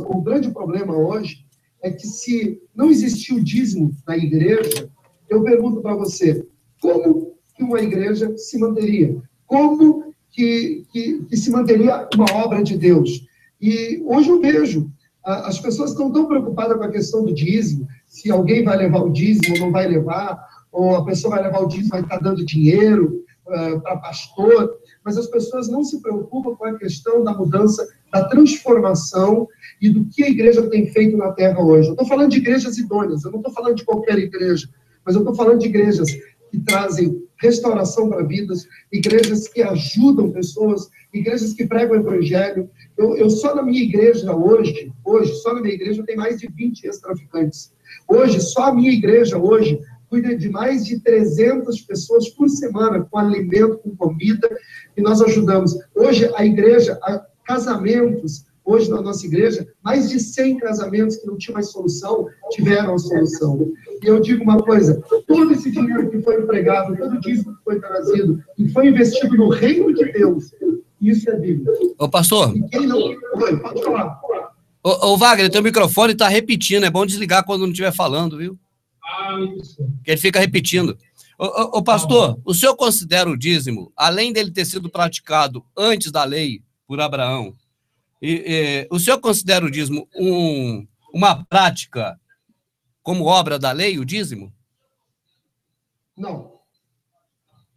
hoje é que, se não existir o dízimo na igreja, eu pergunto para você, como que uma igreja se manteria? Como que se manteria uma obra de Deus? E hoje eu vejo, as pessoas estão tão preocupadas com a questão do dízimo, se alguém vai levar o dízimo ou não vai levar, ou a pessoa vai levar o dízimo, vai estar dando dinheiro para pastor, mas as pessoas não se preocupam com a questão da mudança, da transformação e do que a igreja tem feito na terra hoje. Eu estou falando de igrejas idôneas, eu não estou falando de qualquer igreja, mas eu estou falando de igrejas que trazem restauração para vidas, igrejas que ajudam pessoas, igrejas que pregam o evangelho. Eu só na minha igreja hoje, só na minha igreja tem mais de 20 ex-traficantes. Hoje, só a minha igreja hoje cuida de mais de 300 pessoas por semana, com alimento, com comida, e nós ajudamos. Hoje, a igreja, casamentos, hoje na nossa igreja, mais de 100 casamentos que não tinham mais solução, tiveram solução. E eu digo uma coisa, todo esse dinheiro que foi empregado, todo o dízimo que foi trazido, e foi investido no reino de Deus, isso é Bíblia. Ô, pastor. E quem não... Oi, pode falar. Ô, Wagner, teu microfone está repetindo, é bom desligar quando não estiver falando, viu? Me desculpa. Que ele fica repetindo. Ô, pastor, o senhor considera o dízimo, além dele ter sido praticado antes da lei por Abraão, o senhor considera o dízimo uma prática como obra da lei, o dízimo? Não.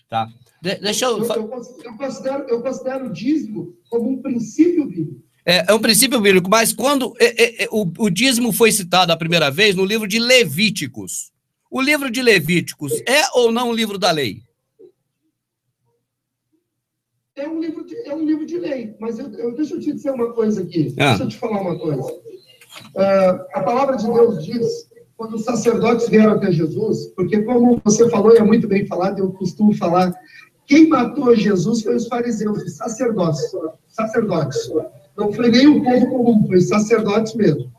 Tá. Deixa eu... Eu considero o dízimo como um princípio bíblico. É um princípio bíblico, mas quando o dízimo foi citado a primeira vez no livro de Levíticos, o livro de Levíticos é ou não um livro da lei? É um livro de lei, mas deixa eu te dizer uma coisa aqui. Deixa eu te falar uma coisa. A palavra de Deus diz, quando os sacerdotes vieram até Jesus, porque como você falou, e é muito bem falado, eu costumo falar, quem matou Jesus foi os fariseus, os sacerdotes. Não foi nem um povo comum, foi os sacerdotes mesmo,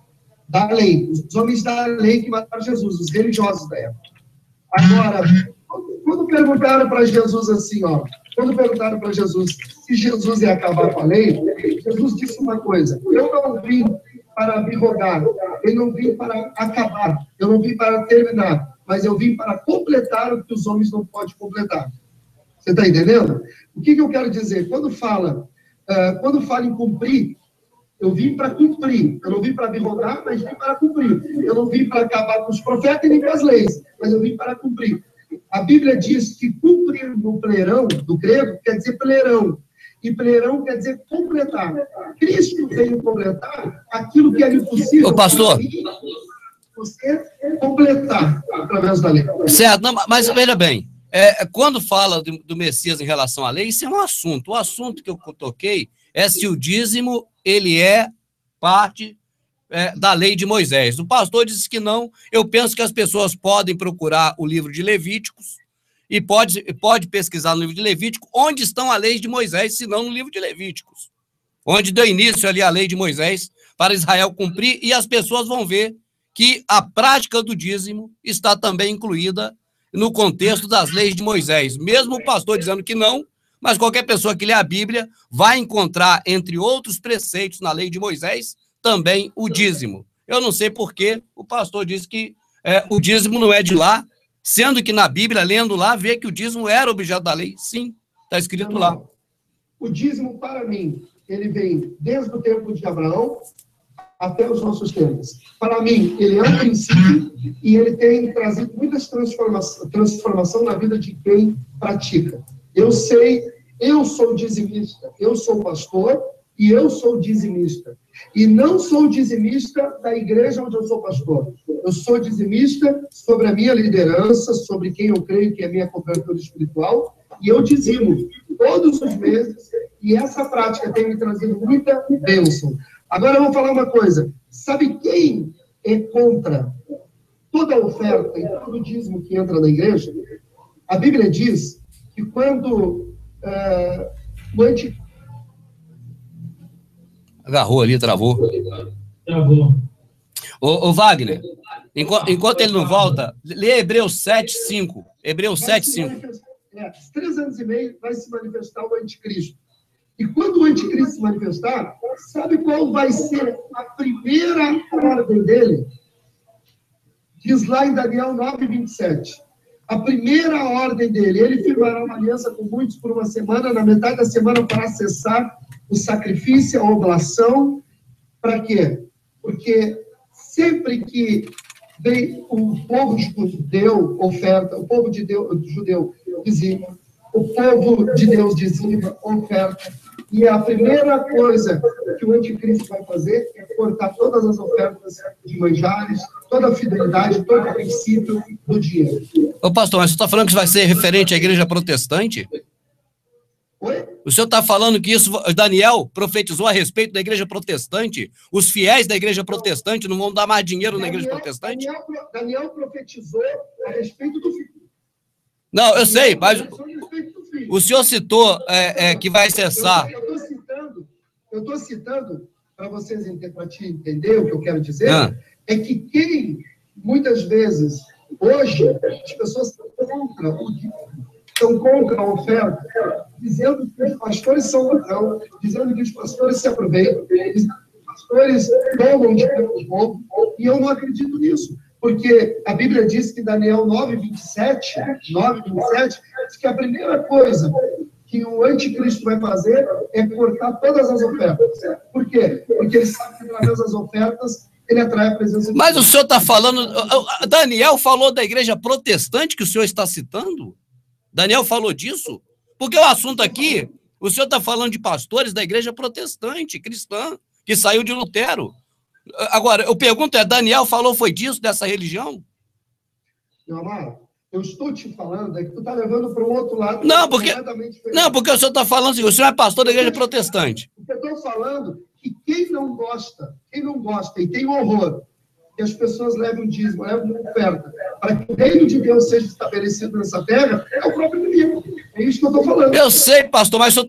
da lei, os homens da lei que mataram Jesus, os religiosos da época. Agora, quando perguntaram para Jesus assim, quando perguntaram para Jesus se Jesus ia acabar com a lei, Jesus disse uma coisa, eu não vim para abrogar, eu não vim para acabar, eu não vim para terminar, mas eu vim para completar o que os homens não podem completar. Você está entendendo? O que eu quero dizer? Quando fala em cumprir, eu vim para cumprir. Eu não vim para abrogar, mas vim para cumprir. Eu não vim para acabar com os profetas nem com as leis, mas eu vim para cumprir. A Bíblia diz que cumprir no plerão, do grego, quer dizer plerão. E plerão quer dizer completar. Cristo veio completar aquilo que era impossível. Ô, pastor. Você completar através da lei. Certo, não, mas veja bem. Quando fala do Messias em relação à lei, isso é um assunto. O assunto que eu toquei é se o dízimo ele é parte da lei de Moisés. O pastor disse que não. Eu penso que as pessoas podem procurar o livro de Levíticos e pode pesquisar no livro de Levítico onde estão as leis de Moisés, se não no livro de Levíticos, onde deu início ali a lei de Moisés para Israel cumprir, e as pessoas vão ver que a prática do dízimo está também incluída no contexto das leis de Moisés. Mesmo o pastor dizendo que não, mas qualquer pessoa que lê a Bíblia vai encontrar, entre outros preceitos na lei de Moisés, também o dízimo. Eu não sei por que o pastor disse que o dízimo não é de lá, sendo que na Bíblia, lendo lá, vê que o dízimo era objeto da lei. Sim, está escrito lá. O dízimo, para mim, ele vem desde o tempo de Abraão até os nossos tempos. Para mim, ele é um princípio e ele tem trazido muitas transformação na vida de quem pratica. Eu sou dizimista, eu sou pastor e eu sou dizimista. E não sou dizimista da igreja onde eu sou pastor. Eu sou dizimista sobre a minha liderança, sobre quem eu creio que é a minha cobertura espiritual, e eu dizimo todos os meses, e essa prática tem me trazido muita bênção. Agora eu vou falar uma coisa. Sabe quem é contra toda a oferta e todo o dízimo que entra na igreja? A Bíblia diz que quando o Agarrou ali, travou. Travou. Ô, Wagner, enquanto ele não volta, lê Hebreus 7:5. Hebreus 7:5. 3 anos e meio vai se manifestar o anticristo. E quando o anticristo se manifestar, sabe qual vai ser a primeira ordem dele? Diz lá em Daniel 9:27. A primeira ordem dele, ele firmará uma aliança com muitos por uma semana, na metade da semana para cessar o sacrifício, a oblação. Para quê? Porque sempre que vem o povo judeu oferta, o povo de Deus, judeu dizima, o povo de Deus dizima, oferta, e a primeira coisa que o anticristo vai fazer é cortar todas as ofertas de manjares, toda a fidelidade, todo o princípio do dinheiro. Ô, pastor, mas você está falando que isso vai ser referente à igreja protestante? Oi? O senhor está falando que isso, Daniel profetizou a respeito da igreja protestante? Os fiéis da igreja protestante não vão dar mais dinheiro na igreja protestante? Daniel profetizou a respeito do filho. Não, eu sei, mas o senhor citou que vai cessar. Eu estou citando, para vocês entender o que eu quero dizer, é que quem, muitas vezes, hoje, as pessoas estão contra a oferta, dizendo que os pastores são ladrão, dizendo que os pastores se aproveitam, dizendo que os pastores tomam de povo, e eu não acredito nisso. Porque a Bíblia diz que Daniel 9:27, diz que a primeira coisa que o anticristo vai fazer é cortar todas as ofertas. Por quê? Porque ele sabe que através das ofertas ele atrai a presença de Deus. Mas o senhor está falando... Daniel falou da igreja protestante que o senhor está citando? Daniel falou disso? Porque o assunto aqui, o senhor está falando de pastores da igreja protestante, cristã, que saiu de Lutero. Agora, eu pergunto, Daniel falou foi disso, dessa religião? Meu amado, eu estou te falando, é que tu está levando para o outro lado. Não, porque o senhor está falando assim, o senhor é pastor da igreja protestante. Eu estou falando que quem não gosta e tem horror, que as pessoas levem dízimo, levem oferta, para que o reino de Deus seja estabelecido nessa terra, é o próprio inimigo. É isso que eu estou falando. Eu sei, pastor, mas o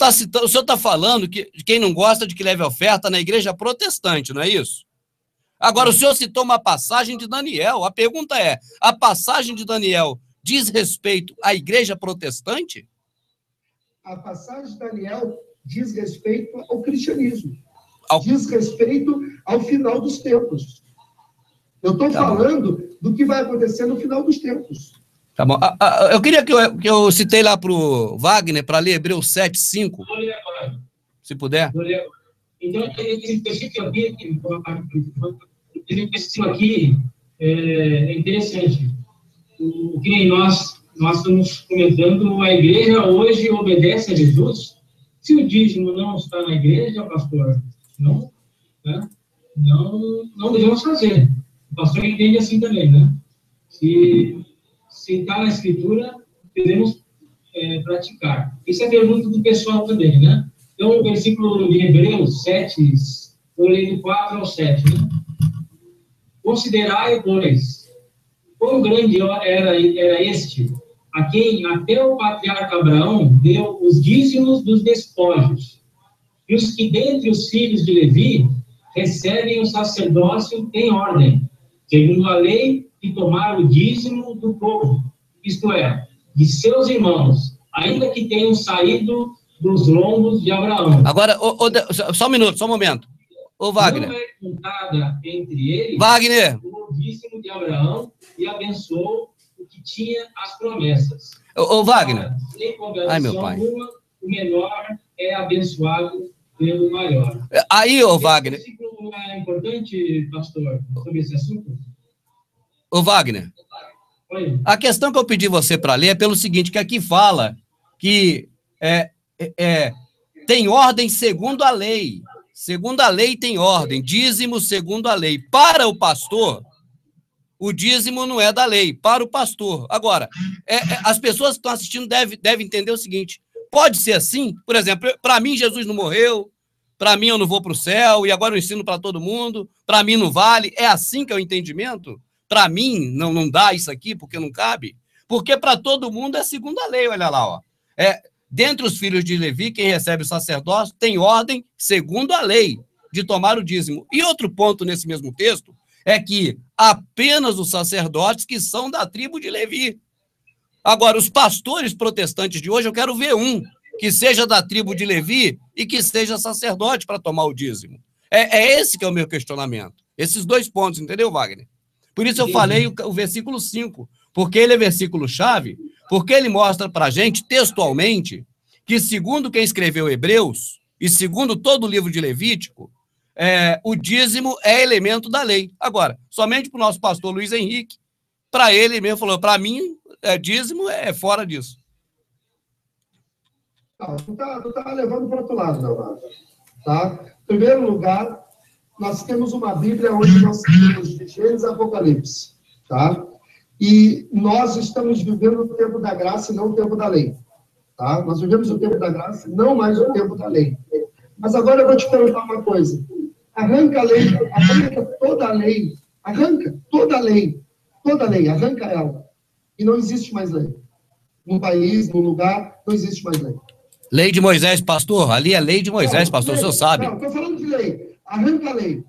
senhor está falando que quem não gosta de que leve oferta na igreja protestante, não é isso? Agora, o senhor citou uma passagem de Daniel. A pergunta é, a passagem de Daniel diz respeito à igreja protestante? A passagem de Daniel diz respeito ao cristianismo. Diz respeito ao final dos tempos. Eu estou falando do que vai acontecer no final dos tempos. Tá bom. Eu queria que eu citei lá para o Wagner, para ler Hebreus 7:5. Se puder. Então, esse versículo aqui é interessante. O que nem nós estamos comentando, a igreja hoje obedece a Jesus. Se o dízimo não está na igreja, pastor, não devemos fazer. O pastor entende assim também, né? Se está na escritura, devemos praticar. Isso é pergunta do pessoal também, né? Então, o versículo de Hebreus 7, eu leio do 4 ao 7, né? Considerai, pois, quão grande era este, a quem até o patriarca Abraão deu os dízimos dos despojos, e os que dentre os filhos de Levi recebem o sacerdócio em ordem, segundo a lei, de tomar o dízimo do povo, isto é, de seus irmãos, ainda que tenham saído dos lombos de Abraão. Agora, só um minuto, só um momento. Ô, Wagner. Não é contada entre eles Wagner. o dízimo de Abraão e abençoou o que tinha as promessas. Ô, Wagner. Sem conversação alguma, o menor é abençoado pelo maior. Aí, ô, Wagner. Esse versículo é importante, pastor, sobre esse assunto? Ô, Wagner. Oi. A questão que eu pedi você para ler é pelo seguinte, que aqui fala que tem ordem segundo a lei. Segundo a lei tem ordem. Dízimo segundo a lei. Para o pastor, o dízimo não é da lei. Para o pastor. Agora, as pessoas que estão assistindo devem entender o seguinte. Pode ser assim? Por exemplo, para mim Jesus não morreu. Para mim eu não vou para o céu. E agora eu ensino para todo mundo. Para mim não vale. É assim que é o entendimento? Para mim não dá isso aqui porque não cabe? Porque para todo mundo é segundo a lei. Olha lá, ó. Dentre os filhos de Levi, quem recebe o sacerdócio tem ordem, segundo a lei, de tomar o dízimo. E outro ponto nesse mesmo texto é que apenas os sacerdotes que são da tribo de Levi. Agora, os pastores protestantes de hoje, eu quero ver um que seja da tribo de Levi e que seja sacerdote para tomar o dízimo. Esse que é o meu questionamento. Esses dois pontos, entendeu, Wagner? Por isso eu falei o versículo 5, porque ele é versículo-chave, porque ele mostra para a gente, textualmente, que segundo quem escreveu Hebreus, e segundo todo o livro de Levítico, o dízimo é elemento da lei. Agora, somente para o nosso pastor Luiz Henrique, para ele mesmo falou, para mim, dízimo é fora disso. Não, tu tá levando para outro lado, não, tá? Em primeiro lugar, nós temos uma Bíblia onde nós temos de Gênesis a Apocalipse, tá? E nós estamos vivendo o tempo da graça e não o tempo da lei, Tá? Nós vivemos o tempo da graça, não mais o tempo da lei. Mas agora eu vou te perguntar uma coisa. Arranca a lei, arranca toda a lei, arranca toda a lei, arranca ela. E não existe mais lei. No país, no lugar, não existe mais lei. Lei de Moisés, pastor. Ali é lei de Moisés, pastor, o senhor sabe. Não, estou falando de lei. Arranca a lei.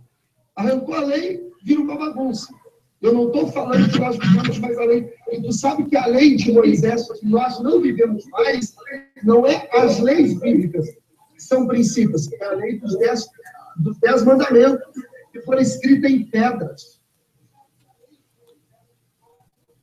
Arrancou a lei, vira uma bagunça. Eu não estou falando que nós vivemos mais a lei. E tu sabe que a lei de Moisés, que nós não vivemos mais, não é as leis bíblicas, que são princípios, é a lei dos 10 mandamentos, que foram escritas em pedras.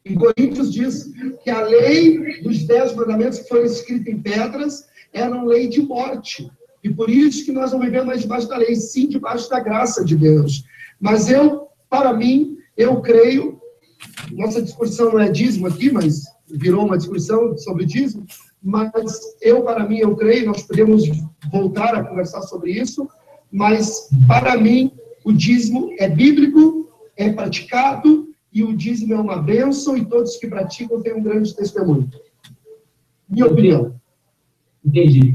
Em Coríntios diz que a lei dos 10 mandamentos que foram escritas em pedras eram lei de morte. E por isso que nós não vivemos mais debaixo da lei, sim debaixo da graça de Deus. Mas para mim, eu creio, nossa discussão não é dízimo aqui, mas virou uma discussão sobre dízimo, mas para mim, eu creio, nós podemos voltar a conversar sobre isso, mas para mim, o dízimo é bíblico, é praticado, e o dízimo é uma bênção, e todos que praticam têm um grande testemunho. Minha opinião. Entendi.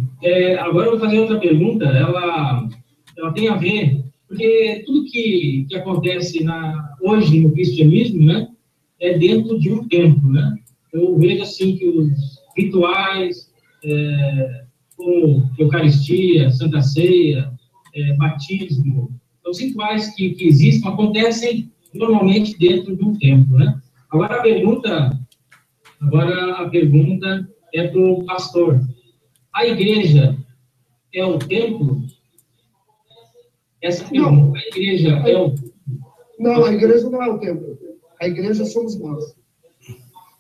Agora eu vou fazer outra pergunta, ela tem a ver, porque tudo que acontece hoje no cristianismo, né, é dentro de um tempo, né? Eu vejo assim que os rituais, como Eucaristia, Santa Ceia, batismo, os rituais que existem acontecem normalmente dentro de um tempo, né? Agora a pergunta é para o pastor. A igreja é o templo? Essa pergunta, não. A igreja é o... Não, a igreja não é o templo. A igreja somos nós.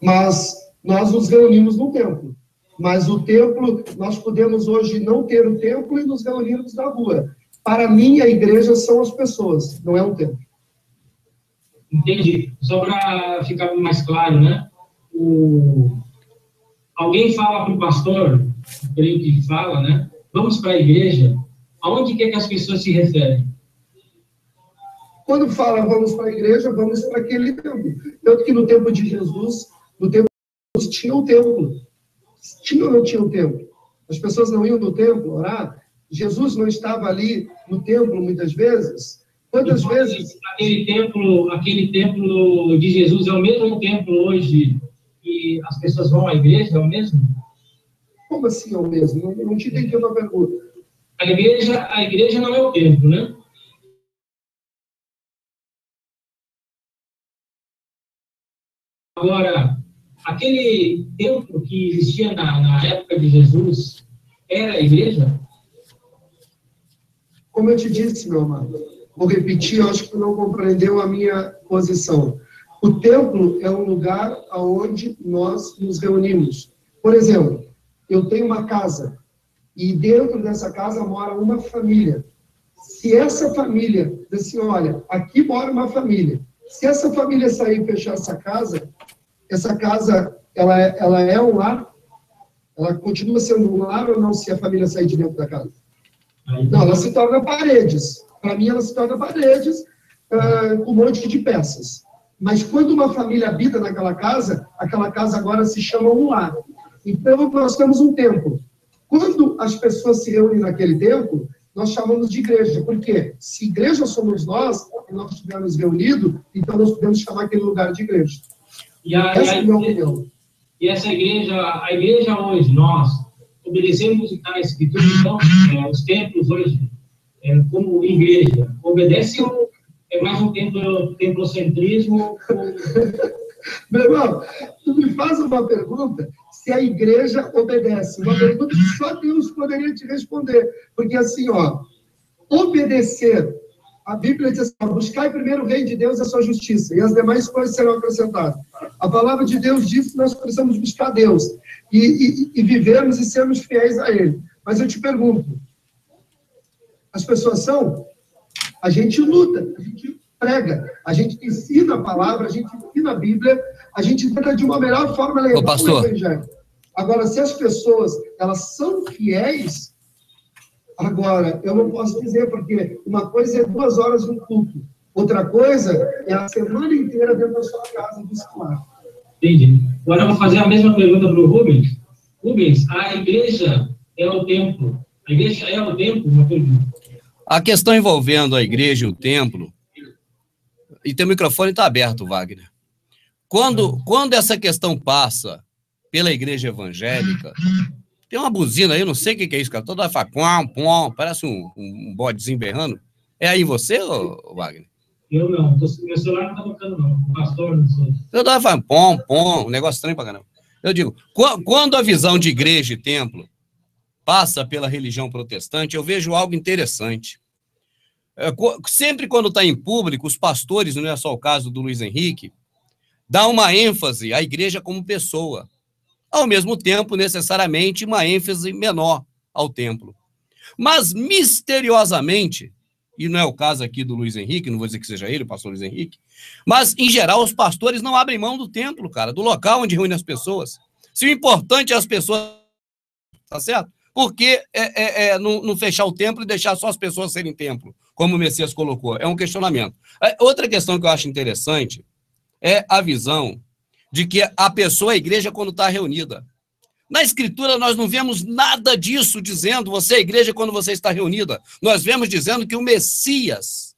Mas nós nos reunimos no templo. Mas o templo, nós podemos hoje não ter o templo e nos reunirmos na rua. Para mim, a igreja são as pessoas, não é um templo. Entendi. Só para ficar mais claro, né? Alguém fala para o pastor, creio que fala, né? Vamos para a igreja. Aonde que as pessoas se referem? Quando fala vamos para a igreja, vamos para aquele templo. Tanto que no tempo de Jesus, no tempo de Jesus tinha o templo. Tinha ou não tinha o templo? As pessoas não iam no templo orar? Jesus não estava ali no templo muitas vezes? Quantas vezes? Aquele templo de Jesus é o mesmo templo hoje que as pessoas vão à igreja? É o mesmo? Como assim é o mesmo? Não te entendi uma pergunta. A igreja não é o templo, né? Agora, aquele templo que existia na época de Jesus era a igreja? Como eu te disse, meu amado, vou repetir, eu acho que tu não compreendeu a minha posição. O templo é um lugar onde nós nos reunimos. Por exemplo, eu tenho uma casa, e dentro dessa casa mora uma família. Se essa família diz assim, olha, aqui mora uma família. Se essa família sair e fechar essa casa, ela é um lar? Ela continua sendo um lar ou não, se a família sair de dentro da casa? Não, ela se torna paredes. Para mim, ela se torna paredes com um monte de peças. Mas quando uma família habita naquela casa, aquela casa agora se chama um lar. Então, nós temos um templo. Quando as pessoas se reúnem naquele templo, nós chamamos de igreja. Por quê? Se igreja somos nós, e nós estivermos reunidos, então nós podemos chamar aquele lugar de igreja. Essa é a minha opinião. E essa igreja, a igreja hoje, nós obedecemos a Escritura, então, os templos hoje, como igreja, obedecem ou é mais um templocentrismo? Meu irmão, tu me faz uma pergunta se a igreja obedece. Uma pergunta que só Deus poderia te responder. Porque assim, obedecer, a Bíblia diz assim, buscai primeiro o reino de Deus e a sua justiça, e as demais coisas serão acrescentadas. A palavra de Deus diz que nós precisamos buscar Deus, e vivermos e sermos fiéis a Ele. Mas eu te pergunto, as pessoas são? A gente luta, a gente prega, a gente ensina a palavra, a gente ensina a Bíblia, a gente tenta de uma melhor forma levar o Evangelho. Agora, se as pessoas, elas são fiéis, agora, eu não posso dizer, porque uma coisa é 2 horas no culto, outra coisa é a semana inteira dentro da sua casa, do celular. Entendi. Agora eu vou fazer a mesma pergunta para o Rubens. Rubens, a igreja é o templo. A igreja é o templo? Uma pergunta. A questão envolvendo a igreja e o templo, e teu microfone está aberto, Wagner. Quando essa questão passa pela igreja evangélica, tem uma buzina aí, eu não sei o que é isso, cara. Toda hora faz pom, pom, parece um bodezinho berrando. É aí você, Wagner? Eu não, meu celular não está tocando, não. O pastor não sei. Toda hora faz pom, pom, um negócio estranho pra caramba. Eu digo, quando a visão de igreja e templo passa pela religião protestante, eu vejo algo interessante. Sempre quando está em público, os pastores, não é só o caso do Luiz Henrique, dá uma ênfase à igreja como pessoa. Ao mesmo tempo, necessariamente, uma ênfase menor ao templo. Mas, misteriosamente, e não é o caso aqui do Luiz Henrique, não vou dizer que seja ele, o pastor Luiz Henrique, mas, em geral, os pastores não abrem mão do templo, cara, do local onde reúne as pessoas. Se o importante é as pessoas, tá certo? Por que não fechar o templo e deixar só as pessoas serem templo, como o Messias colocou? É um questionamento. Outra questão que eu acho interessante é a visão de que a pessoa é a igreja quando está reunida. Na Escritura, nós não vemos nada disso dizendo você é a igreja quando você está reunida. Nós vemos dizendo que o Messias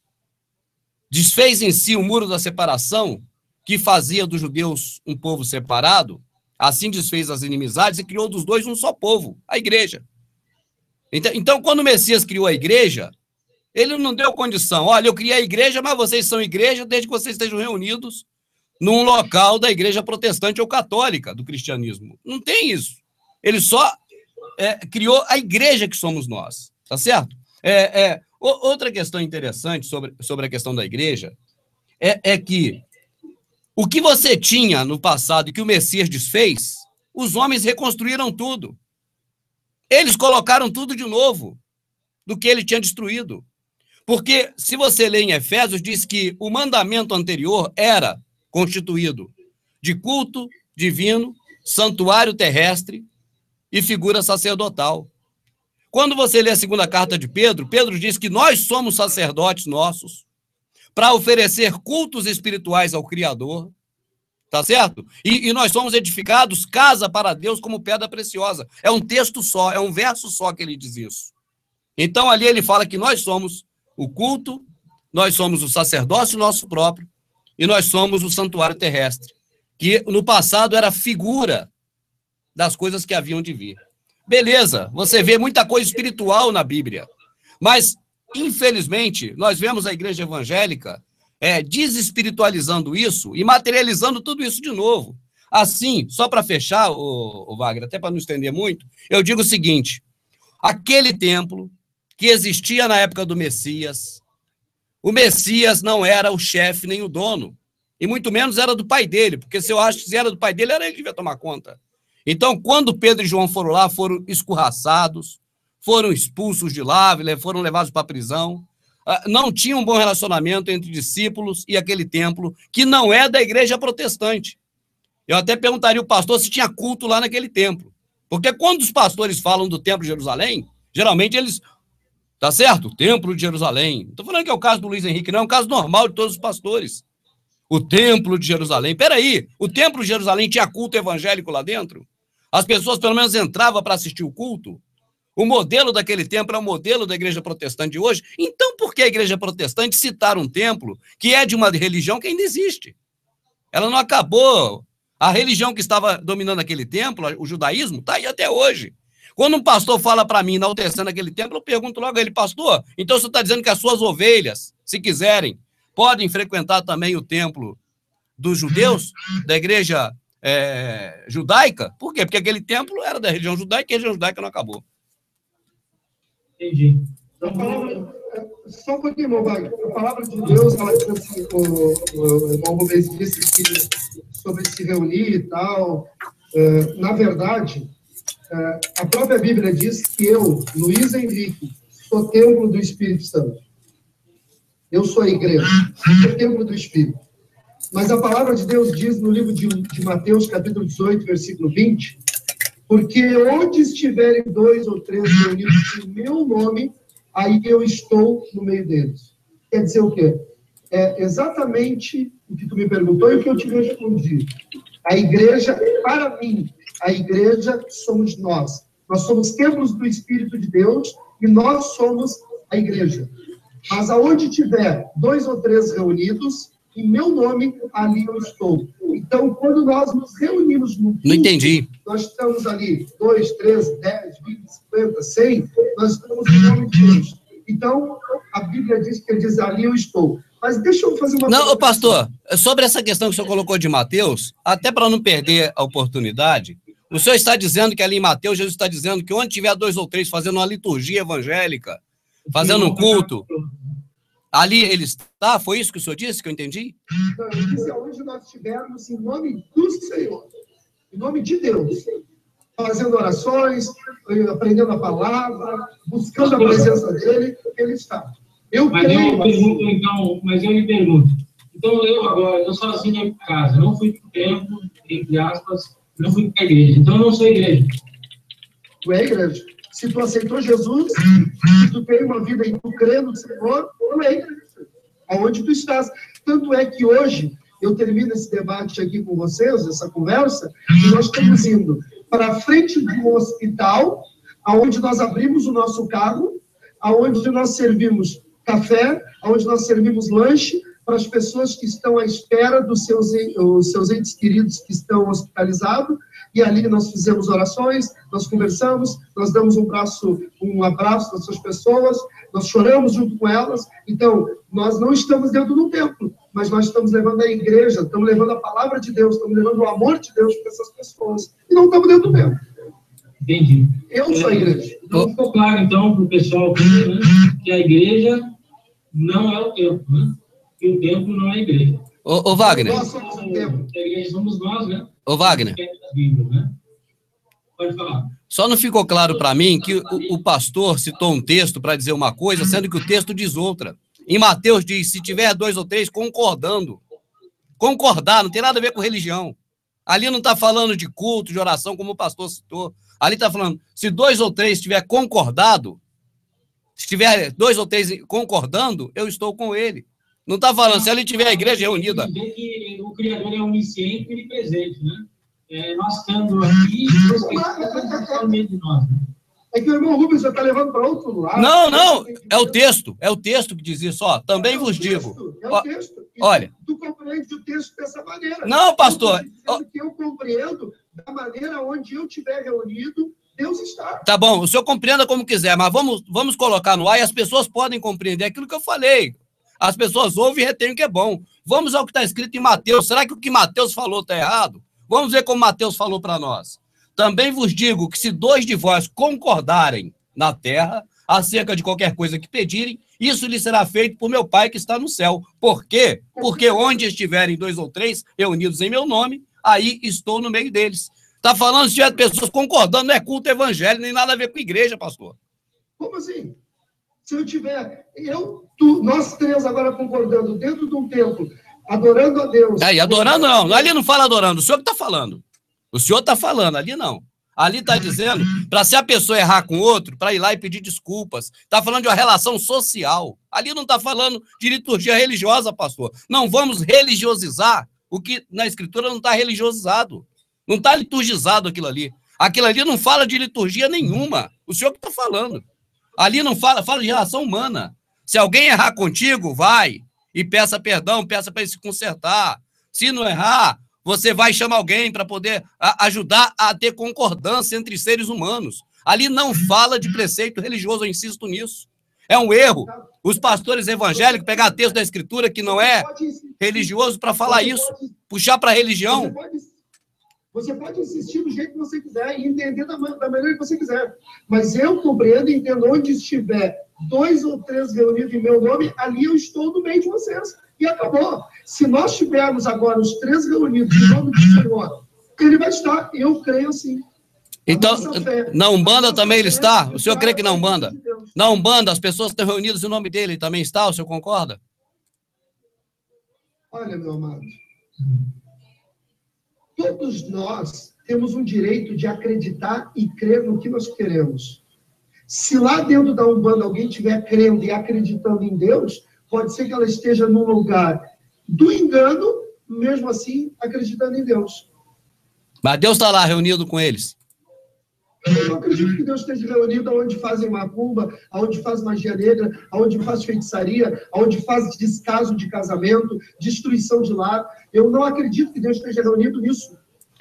desfez em si o muro da separação, que fazia dos judeus um povo separado, assim desfez as inimizades e criou dos dois um só povo, a igreja. Então, quando o Messias criou a igreja, ele não deu condição. Olha, eu criei a igreja, mas vocês são igreja desde que vocês estejam reunidos num local da igreja protestante ou católica do cristianismo. Não tem isso. Ele só criou a igreja que somos nós, tá certo? Outra questão interessante sobre a questão da igreja é que o que você tinha no passado e que o Messias desfez, os homens reconstruíram tudo. Eles colocaram tudo de novo do que ele tinha destruído. Porque, se você lê em Efésios, diz que o mandamento anterior era constituído de culto divino, santuário terrestre e figura sacerdotal. Quando você lê a segunda carta de Pedro, Pedro diz que nós somos sacerdotes nossos para oferecer cultos espirituais ao Criador, tá certo? E nós somos edificados casa para Deus como pedra preciosa. É um texto só, é um verso só que ele diz isso. Então, ali ele fala que nós somos o culto, nós somos o sacerdócio nosso próprio, e nós somos o santuário terrestre, que no passado era figura das coisas que haviam de vir. Beleza, você vê muita coisa espiritual na Bíblia, mas, infelizmente, nós vemos a igreja evangélica desespiritualizando isso e materializando tudo isso de novo. Assim, só para fechar, o Wagner, até para não estender muito, eu digo o seguinte, aquele templo que existia na época do Messias, o Messias não era o chefe nem o dono, e muito menos era do pai dele, porque se eu acho que era do pai dele, era ele que devia tomar conta. Então, quando Pedro e João foram lá, foram escorraçados, foram expulsos de lá, foram levados para a prisão, não tinha um bom relacionamento entre discípulos e aquele templo, que não é da igreja protestante. Eu até perguntaria ao pastor se tinha culto lá naquele templo, porque quando os pastores falam do templo de Jerusalém, geralmente eles... Tá certo? O Templo de Jerusalém. Não estou falando que é o caso do Luiz Henrique, não, é um caso normal de todos os pastores. O Templo de Jerusalém. Peraí, o Templo de Jerusalém tinha culto evangélico lá dentro? As pessoas pelo menos entravam para assistir o culto? O modelo daquele templo é o modelo da igreja protestante de hoje? Então, por que a igreja protestante citar um templo que é de uma religião que ainda existe? Ela não acabou. A religião que estava dominando aquele templo, o judaísmo, está aí até hoje. Quando um pastor fala para mim, enaltecendo aquele templo, eu pergunto logo a ele, pastor, então você está dizendo que as suas ovelhas, se quiserem, podem frequentar também o templo dos judeus, da igreja judaica? Por quê? Porque aquele templo era da religião judaica e a religião judaica não acabou. Entendi. Só um pouquinho, irmão Wagner. A palavra de Deus, ela diz assim, o irmão Rubens disse que sobre se reunir e tal. Na verdade, a própria Bíblia diz que eu, Luiz Henrique, sou templo do Espírito Santo. Eu sou a igreja, sou templo do Espírito. Mas a palavra de Deus diz no livro de Mateus, capítulo 18, versículo 20, porque onde estiverem 2 ou 3 reunidos em meu nome, aí eu estou no meio deles. Quer dizer o quê? É exatamente o que tu me perguntou e o que eu te respondi. A igreja, para mim, A igreja somos nós. Nós somos templos do Espírito de Deus e nós somos a igreja. Mas aonde tiver 2 ou 3 reunidos, em meu nome, ali eu estou. Então, quando nós nos reunimos no culto, Não entendi. nós estamos ali, 2, 3, 10, 20, 50, 100, nós estamos em nome de Deus. Então, a Bíblia diz que ele diz, ali eu estou. Mas deixa eu fazer uma... Não, pastor, sobre essa questão que o senhor colocou de Mateus, até para não perder a oportunidade, o senhor está dizendo que ali em Mateus, Jesus está dizendo que onde tiver 2 ou 3 fazendo uma liturgia evangélica, fazendo um culto, ali ele está? Foi isso que o senhor disse, que eu entendi? Não, eu disse aonde nós estivermos em nome do Senhor, em nome de Deus, fazendo orações, aprendendo a palavra, buscando a presença dele, ele está. Mas eu lhe pergunto, então eu agora, eu sozinho em casa, não fui para o templo, entre aspas, não fui para a igreja, então eu não sou igreja. Tu é igreja. Se tu aceitou Jesus, se tu tem uma vida e tu crê no Senhor, tu é igreja. Aonde tu estás. Tanto é que hoje, eu termino esse debate aqui com vocês, essa conversa, e nós estamos indo para frente de um hospital, aonde nós abrimos o nosso carro, aonde nós servimos café, aonde nós servimos lanche para as pessoas que estão à espera dos seus entes queridos que estão hospitalizados, e ali nós fizemos orações, nós conversamos, nós damos um abraço dessas pessoas, nós choramos junto com elas. Então, nós não estamos dentro do templo, mas nós estamos levando a igreja, estamos levando a palavra de Deus, estamos levando o amor de Deus para essas pessoas, e não estamos dentro do templo. Entendi. Eu sou a igreja. Então, ficou claro, então, para o pessoal aqui, né, que a igreja não é o templo, né? E o templo não é a igreja. Ô Wagner. Nós somos o templo. A igreja somos nós, né? Ô Wagner. Né? Pode falar. Só não ficou claro para mim que o pastor citou um texto para dizer uma coisa, sendo que o texto diz outra. Em Mateus diz, se tiver 2 ou 3 concordando. Concordar, não tem nada a ver com religião. Ali não está falando de culto, de oração, como o pastor citou. Ali está falando, se 2 ou 3 estiver concordado, se tiver 2 ou 3 concordando, eu estou com ele. Não está falando, se ele tiver a igreja reunida. Dizer que o Criador é onisciente e presente, né? Nós estando aqui, Deus está totalmente de nós. Né? É que o irmão Rubens já está levando para outro lado. Não, é o texto que diz isso, ó. Também vos digo. É o texto. Olha. Tu compreende o texto dessa maneira. Não, pastor. Eu compreendo da maneira onde eu estiver reunido, Deus está. Tá bom, o senhor compreenda como quiser, mas vamos colocar no ar e as pessoas podem compreender aquilo que eu falei. As pessoas ouvem e retêm o que é bom. Vamos ao que está escrito em Mateus. Será que o que Mateus falou está errado? Vamos ver como Mateus falou para nós. Também vos digo que se 2 de vós concordarem na terra acerca de qualquer coisa que pedirem, isso lhe será feito por meu Pai que está no céu. Por quê? Porque onde estiverem 2 ou 3 reunidos em meu nome, aí estou no meio deles. Está falando se tiver pessoas concordando, não é culto evangélico, nem nada a ver com igreja, pastor. Como assim? Se eu tiver, nós 3 agora concordando dentro de um templo, adorando a Deus. Aí, adorando não, ali não fala adorando, o senhor que está falando. O senhor está falando, ali não. Ali está dizendo, para se a pessoa errar com outro, para ir lá e pedir desculpas. Está falando de uma relação social. Ali não está falando de liturgia religiosa, pastor. Não vamos religiosizar o que na Escritura não está religiosizado. Não está liturgizado aquilo ali. Aquilo ali não fala de liturgia nenhuma. O senhor que está falando. Ali não fala de relação humana. Se alguém errar contigo, vai e peça perdão, peça para ele se consertar. Se não errar, você vai chamar alguém para poder ajudar a ter concordância entre seres humanos. Ali não fala de preceito religioso, eu insisto nisso. É um erro os pastores evangélicos pegar texto da Escritura que não é religioso para falar isso, puxar para a religião. Você pode insistir do jeito que você quiser e entender da maneira que você quiser. Mas eu compreendo e entendo onde estiver 2 ou 3 reunidos em meu nome, ali eu estou no meio de vocês. E acabou. Se nós tivermos agora os 3 reunidos em nome do Senhor, ele vai estar. Eu creio sim. Então, na Umbanda também ele está? O senhor crê que na Umbanda? Na Umbanda, as pessoas estão reunidas em nome dele, ele também está? O senhor concorda? Olha, meu amado. Todos nós temos um direito de acreditar e crer no que nós queremos. Se lá dentro da Umbanda alguém estiver crendo e acreditando em Deus, pode ser que ela esteja num lugar do engano, mesmo assim acreditando em Deus. Mas Deus está lá reunido com eles. Eu não acredito que Deus esteja reunido onde fazem macumba, onde faz magia negra, onde faz feitiçaria, onde faz descaso de casamento, destruição de lar. Eu não acredito que Deus esteja reunido nisso.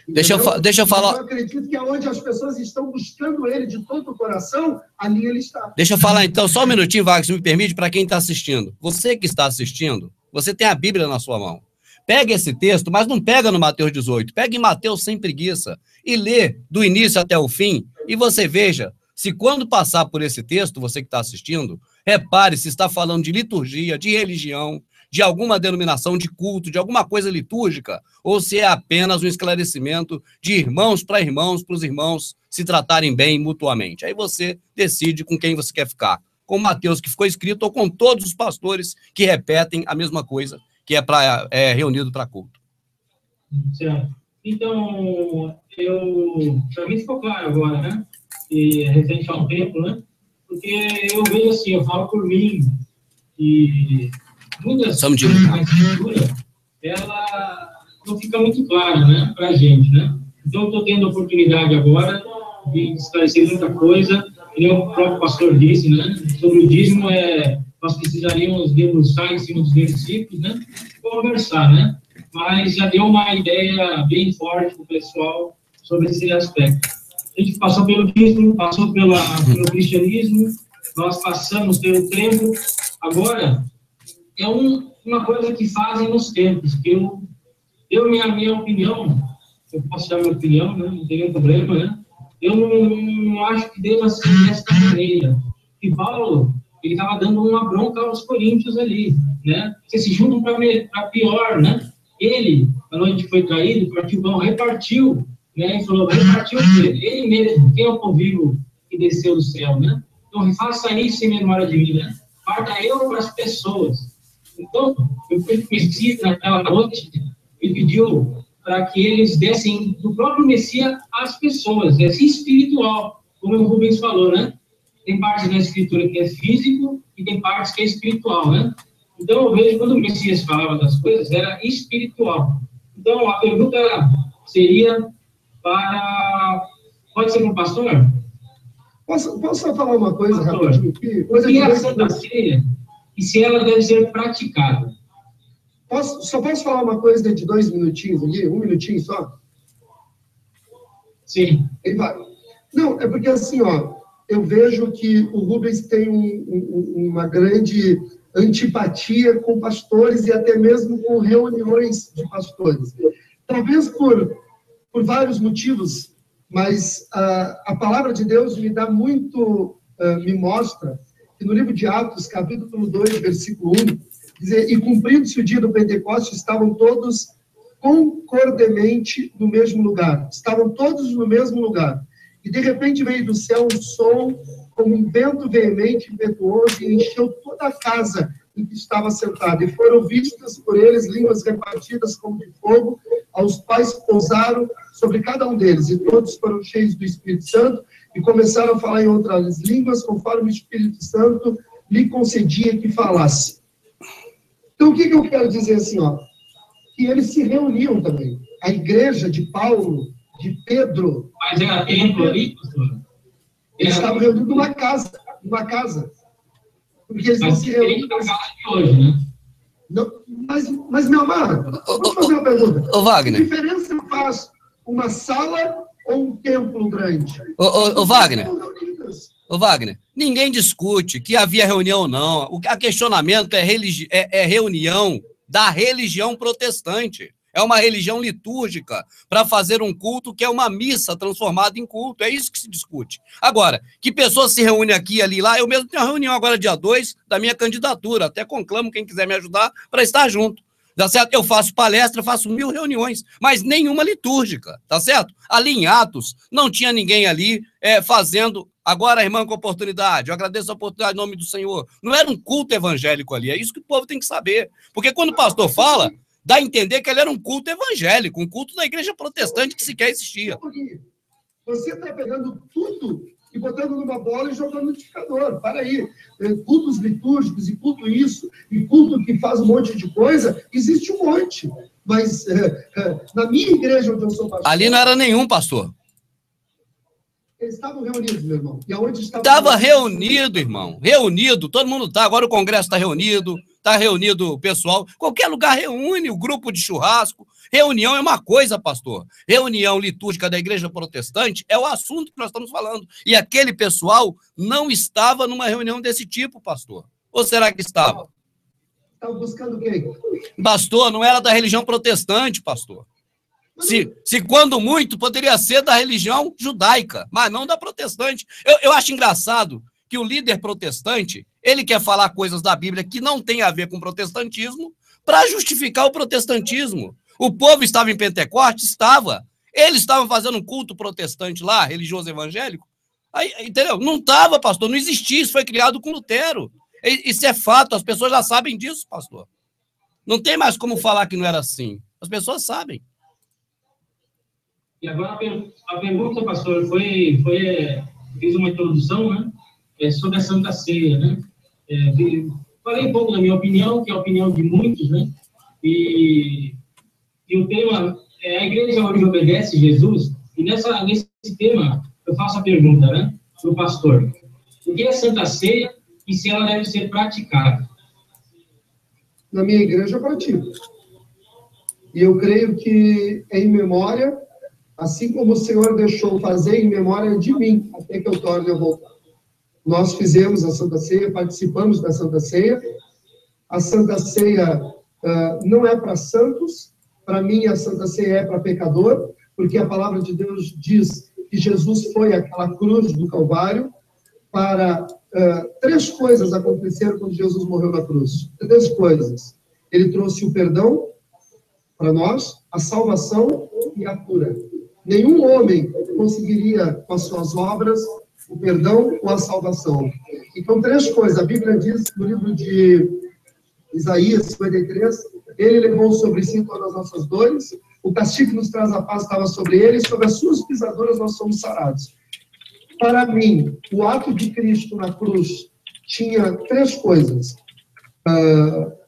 Deixa eu falar. Eu acredito que onde as pessoas estão buscando Ele de todo o coração, ali Ele está. Deixa eu falar então, só um minutinho, Wagner, se me permite, para quem está assistindo. Você que está assistindo, você tem a Bíblia na sua mão. Pega esse texto, mas não pega no Mateus 18, pega em Mateus sem preguiça e lê do início até o fim, e você veja, se quando passar por esse texto, você que está assistindo, repare se está falando de liturgia, de religião, de alguma denominação de culto, de alguma coisa litúrgica, ou se é apenas um esclarecimento de irmãos, para os irmãos se tratarem bem mutuamente. Aí você decide com quem você quer ficar, com Mateus, que ficou escrito, ou com todos os pastores que repetem a mesma coisa, que é reunido para culto. Certo. Então, para mim ficou claro agora, né? E referente ao tempo, né? Porque eu vejo assim, eu falo por mim, que muitas coisas na escritura, ela não fica muito clara, né? Para a gente, né? Então, eu estou tendo a oportunidade agora de esclarecer muita coisa, e o próprio pastor disse, né? Sobre o dízimo, nós precisaríamos debruçar em cima dos versículos, né? Conversar, né? Mas já deu uma ideia bem forte para o pessoal sobre esse aspecto. A gente passou pelo dízimo, passou pelo cristianismo, nós passamos pelo tempo. Agora, é uma coisa que fazem nos tempos, que minha opinião, eu posso dar minha opinião, né? Não tem nenhum problema, né? Eu não acho que deva ser desta maneira. E Paulo, ele estava dando uma bronca aos coríntios ali, né? Vocês se juntam para pior, né? Ele, quando a gente foi traído, partiu pão, repartiu, né? E falou, repartiu ele mesmo, quem é o convívio que desceu do céu, né? Então, faça isso em memória de mim, né? Parta eu para as pessoas. Então, eu fui Messias naquela noite e pediu para que eles dessem do próprio Messias às pessoas, assim espiritual, como o Rubens falou, né? Tem parte da escritura que é físico e tem parte que é espiritual, né? Então, eu vejo quando o Messias falava das coisas, era espiritual. Então, a pergunta seria para... Pode ser para o pastor? Posso só falar uma coisa rapidinho aqui? O que é a Santa Ceia e se ela deve ser praticada? Só posso falar uma coisa de 2 minutinhos ali? 1 minutinho só? Sim. Ele vai. Não, é porque assim, ó, eu vejo que o Rubens tem uma grande antipatia com pastores e até mesmo com reuniões de pastores. Talvez por vários motivos, mas a palavra de Deus me dá muito, me mostra que no livro de Atos, capítulo 2, versículo 1, dizer, e cumprindo-se o dia do Pentecostes, estavam todos concordemente no mesmo lugar. Estavam todos no mesmo lugar. E de repente veio do céu um som, como um vento veemente, impetuoso, e encheu toda a casa em que estava sentado. E foram vistas por eles línguas repartidas como de fogo, aos quais pousaram sobre cada um deles. E todos foram cheios do Espírito Santo e começaram a falar em outras línguas, conforme o Espírito Santo lhe concedia que falasse. Então, o que eu quero dizer assim, ó? Que eles se reuniam também. A igreja de Paulo, de Pedro... Mas era templo ali, pastor? Eles estavam reunidos numa casa. Porque eles não se reúnem... hoje, né? Não, mas, meu amado, vou fazer uma pergunta. Ô, Wagner. Que diferença faz uma sala ou um templo grande? Ô, Wagner. Ô, Wagner, ninguém discute que havia reunião ou não. O questionamento é reunião da religião protestante. É uma religião litúrgica para fazer um culto que é uma missa transformada em culto. É isso que se discute. Agora, que pessoas se reúnem aqui, ali, lá. Eu mesmo tenho uma reunião agora, dia 2, da minha candidatura. Até conclamo quem quiser me ajudar para estar junto. Tá certo? Eu faço palestra, faço 1000 reuniões, mas nenhuma litúrgica. Tá certo? Ali em Atos, não tinha ninguém ali fazendo... Agora, irmã, com oportunidade, eu agradeço a oportunidade em nome do Senhor. Não era um culto evangélico ali, é isso que o povo tem que saber. Porque quando o pastor fala, dá a entender que ele era um culto evangélico, um culto da igreja protestante que sequer existia. Você está pegando tudo e botando numa bola e jogando no liquidificador. Para aí. Cultos litúrgicos e culto isso, e culto que faz um monte de coisa, existe um monte. Mas na minha igreja, onde eu sou pastor... Ali não era nenhum, pastor. Eles estavam reunidos, meu irmão. E aonde estavam... Estava reunido, irmão. Reunido. Todo mundo está. Agora o Congresso está reunido. Está reunido o pessoal. Qualquer lugar reúne o grupo de churrasco. Reunião é uma coisa, pastor. Reunião litúrgica da igreja protestante é o assunto que nós estamos falando. E aquele pessoal não estava numa reunião desse tipo, pastor. Ou será que estava? Estava buscando quem? Pastor, não era da religião protestante, pastor. Se quando muito, poderia ser da religião judaica, mas não da protestante. Eu acho engraçado que o líder protestante, ele quer falar coisas da Bíblia que não tem a ver com protestantismo para justificar o protestantismo. O povo estava em Pentecostes? Estava. Eles estavam fazendo um culto protestante lá, religioso evangélico? Aí, entendeu? Não estava, pastor, não existia, isso foi criado com Lutero. Isso é fato, as pessoas já sabem disso, pastor. Não tem mais como falar que não era assim. As pessoas sabem. E agora a pergunta, pastor, fiz uma introdução, né, sobre a Santa Ceia, né? Falei um pouco da minha opinião, que é a opinião de muitos, né? E o tema é: a igreja hoje obedece Jesus? E nesse tema eu faço a pergunta, né, para o pastor: o que é Santa Ceia e se ela deve ser praticada? Na minha igreja eu pratico. E eu creio que é em memória, assim como o Senhor deixou fazer em memória de mim, até que eu torne a voltar. Nós fizemos a Santa Ceia, participamos da Santa Ceia. A Santa Ceia não é para santos. Para mim, a Santa Ceia é para pecador, porque a palavra de Deus diz que Jesus foi àquela cruz do Calvário para... três coisas aconteceram quando Jesus morreu na cruz. Três coisas. Ele trouxe o perdão para nós, a salvação e a cura. Nenhum homem conseguiria, com as suas obras, o perdão ou a salvação. Então, três coisas. A Bíblia diz, no livro de Isaías 53, ele levou sobre si todas as nossas dores, o castigo que nos traz a paz estava sobre ele, e sobre as suas pisaduras nós somos sarados. Para mim, o ato de Cristo na cruz tinha três coisas.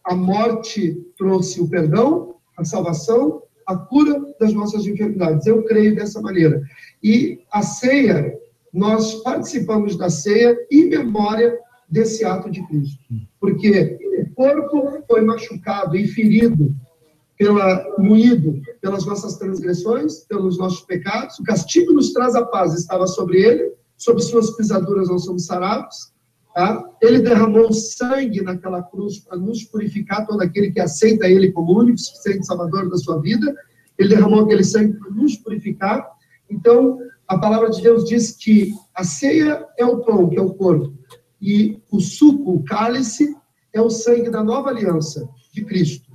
A morte trouxe o perdão, a salvação, a cura das nossas enfermidades. Eu creio dessa maneira. E a ceia, nós participamos da ceia em memória desse ato de Cristo. Porque o corpo foi machucado e ferido, moído pelas nossas transgressões, pelos nossos pecados. O castigo nos traz a paz, estava sobre ele, sob suas pisaduras nós somos sarados. Tá? Ele derramou sangue naquela cruz para nos purificar, todo aquele que aceita ele como único, suficiente salvador da sua vida. Ele derramou aquele sangue para nos purificar. Então, a palavra de Deus diz que a ceia é o pão, que é o corpo, e o suco, o cálice, é o sangue da nova aliança de Cristo.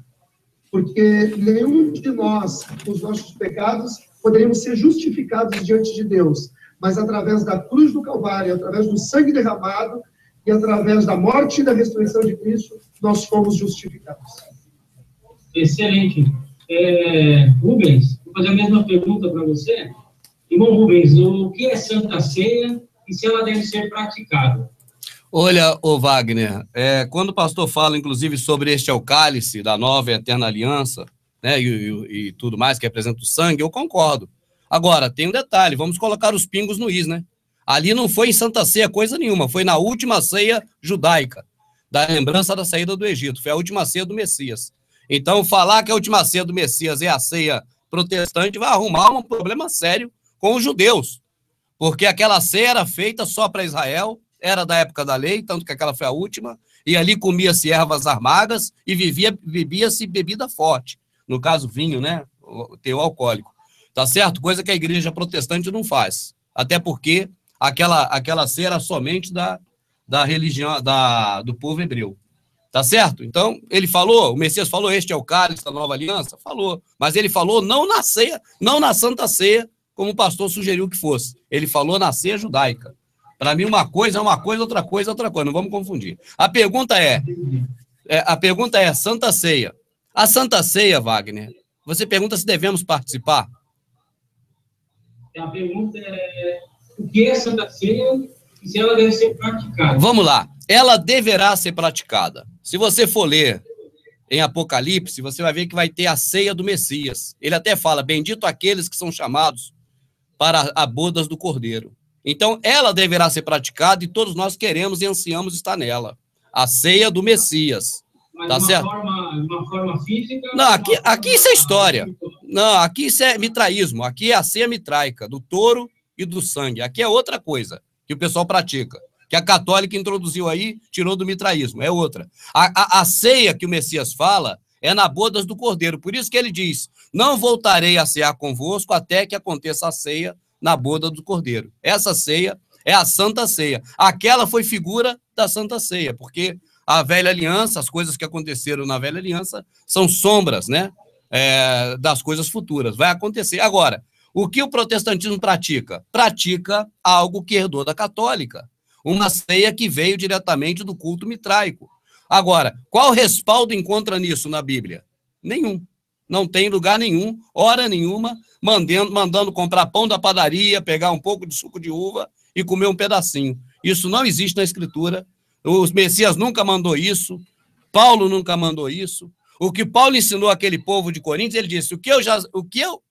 Porque nenhum de nós, com os nossos pecados, poderíamos ser justificados diante de Deus, mas através da cruz do Calvário, através do sangue derramado, e através da morte e da ressurreição de Cristo, nós fomos justificados. Excelente. Rubens, vou fazer a mesma pergunta para você. Irmão Rubens, o que é Santa Ceia e se ela deve ser praticada? Olha, ô Wagner, quando o pastor fala, inclusive, sobre este é o cálice da nova e eterna aliança, né, e tudo mais, que representa o sangue, eu concordo. Agora, tem um detalhe, vamos colocar os pingos no is, né? Ali não foi em Santa Ceia coisa nenhuma, foi na última ceia judaica, da lembrança da saída do Egito, foi a última ceia do Messias. Então, falar que a última ceia do Messias é a ceia protestante vai arrumar um problema sério com os judeus, porque aquela ceia era feita só para Israel, era da época da lei, tanto que aquela foi a última, e ali comia-se ervas amargas e bebia-se bebida forte, no caso vinho, né, teor alcoólico, tá certo? Coisa que a igreja protestante não faz, até porque aquela ceia era somente da religião, do povo hebreu. Tá certo? Então, ele falou, o Messias falou, este é o cálice da nova aliança? Falou. Mas ele falou não na ceia, não na Santa Ceia, como o pastor sugeriu que fosse. Ele falou na ceia judaica. Para mim, uma coisa é uma coisa, outra coisa é outra coisa. Não vamos confundir. A pergunta é Santa Ceia. A Santa Ceia, Wagner, você pergunta se devemos participar? A pergunta é o que é Santa Ceia e se ela deve ser praticada. Vamos lá. Ela deverá ser praticada. Se você for ler em Apocalipse, você vai ver que vai ter a ceia do Messias. Ele até fala, bendito aqueles que são chamados para a bodas do Cordeiro. Então, ela deverá ser praticada e todos nós queremos e ansiamos estar nela. A ceia do Messias. Mas tá certo? Uma forma física... Não, aqui isso é história. Não, aqui isso é mitraísmo. Aqui é a ceia mitraica, do touro e do sangue. Aqui é outra coisa que o pessoal pratica. Que a católica introduziu aí, tirou do mitraísmo. É outra. A ceia que o Messias fala é na bodas do Cordeiro. Por isso que ele diz, não voltarei a cear convosco até que aconteça a ceia na boda do Cordeiro. Essa ceia é a Santa Ceia. Aquela foi figura da Santa Ceia, porque a Velha Aliança, as coisas que aconteceram na Velha Aliança, são sombras, né, das coisas futuras. Vai acontecer. Agora, o que o protestantismo pratica? Pratica algo que herdou da católica. Uma ceia que veio diretamente do culto mitraico. Agora, qual respaldo encontra nisso na Bíblia? Nenhum. Não tem lugar nenhum, hora nenhuma, mandando comprar pão da padaria, pegar um pouco de suco de uva e comer um pedacinho. Isso não existe na Escritura. O Messias nunca mandou isso. Paulo nunca mandou isso. O que Paulo ensinou àquele povo de Coríntios, ele disse, o que eu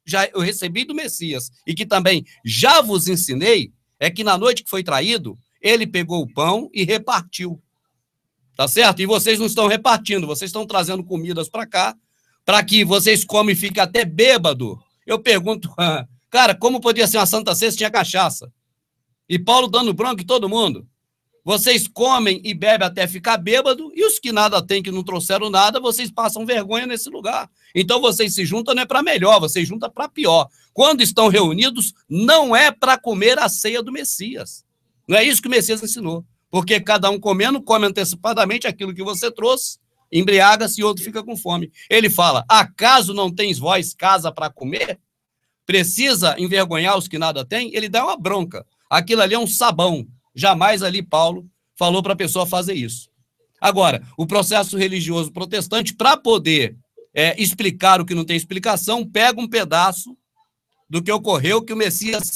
recebi do Messias e que também já vos ensinei, é que na noite que foi traído, ele pegou o pão e repartiu. Tá certo? E vocês não estão repartindo, vocês estão trazendo comidas para cá, para que vocês comem e fiquem até bêbado. Eu pergunto, cara, como podia ser uma Santa Ceia se tinha cachaça? E Paulo dando bronca em todo mundo. Vocês comem e bebem até ficar bêbado, e os que nada têm, que não trouxeram nada, vocês passam vergonha nesse lugar. Então vocês se juntam não é para melhor, vocês juntam para pior. Quando estão reunidos, não é para comer a ceia do Messias. Não é isso que o Messias ensinou. Porque cada um comendo, come antecipadamente aquilo que você trouxe, embriaga-se e outro fica com fome. Ele fala, acaso não tens vós casa para comer? Precisa envergonhar os que nada têm? Ele dá uma bronca. Aquilo ali é um sabão. Jamais ali Paulo falou para a pessoa fazer isso. Agora, o processo religioso protestante, para poder explicar o que não tem explicação, pega um pedaço do que ocorreu, que o Messias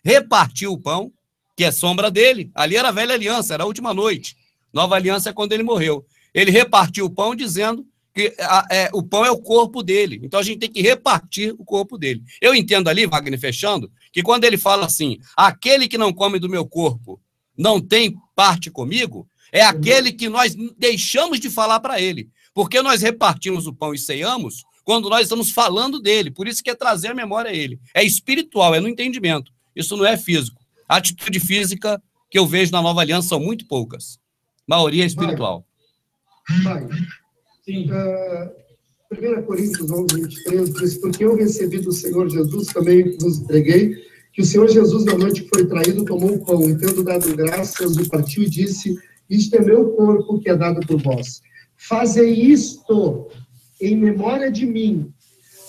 repartiu o pão, que é sombra dele. Ali era a Velha Aliança, era a última noite. Nova Aliança é quando ele morreu. Ele repartiu o pão dizendo que o pão é o corpo dele. Então a gente tem que repartir o corpo dele. Eu entendo ali, Wagner, fechando, que quando ele fala assim, aquele que não come do meu corpo não tem parte comigo, é aquele que nós deixamos de falar para ele. Porque nós repartimos o pão e ceiamos quando nós estamos falando dele. Por isso que é trazer a memória a ele. É espiritual, é no entendimento. Isso não é físico. A atitude física que eu vejo na Nova Aliança são muito poucas. A maioria é espiritual. Vai. Sim. 1 Coríntios 11, 23 diz, porque eu recebi do Senhor Jesus, também vos entreguei, que o Senhor Jesus, na noite que foi traído, tomou o pão, e tendo dado graças, o partiu e disse, isto é meu corpo que é dado por vós. Fazei isto em memória de mim.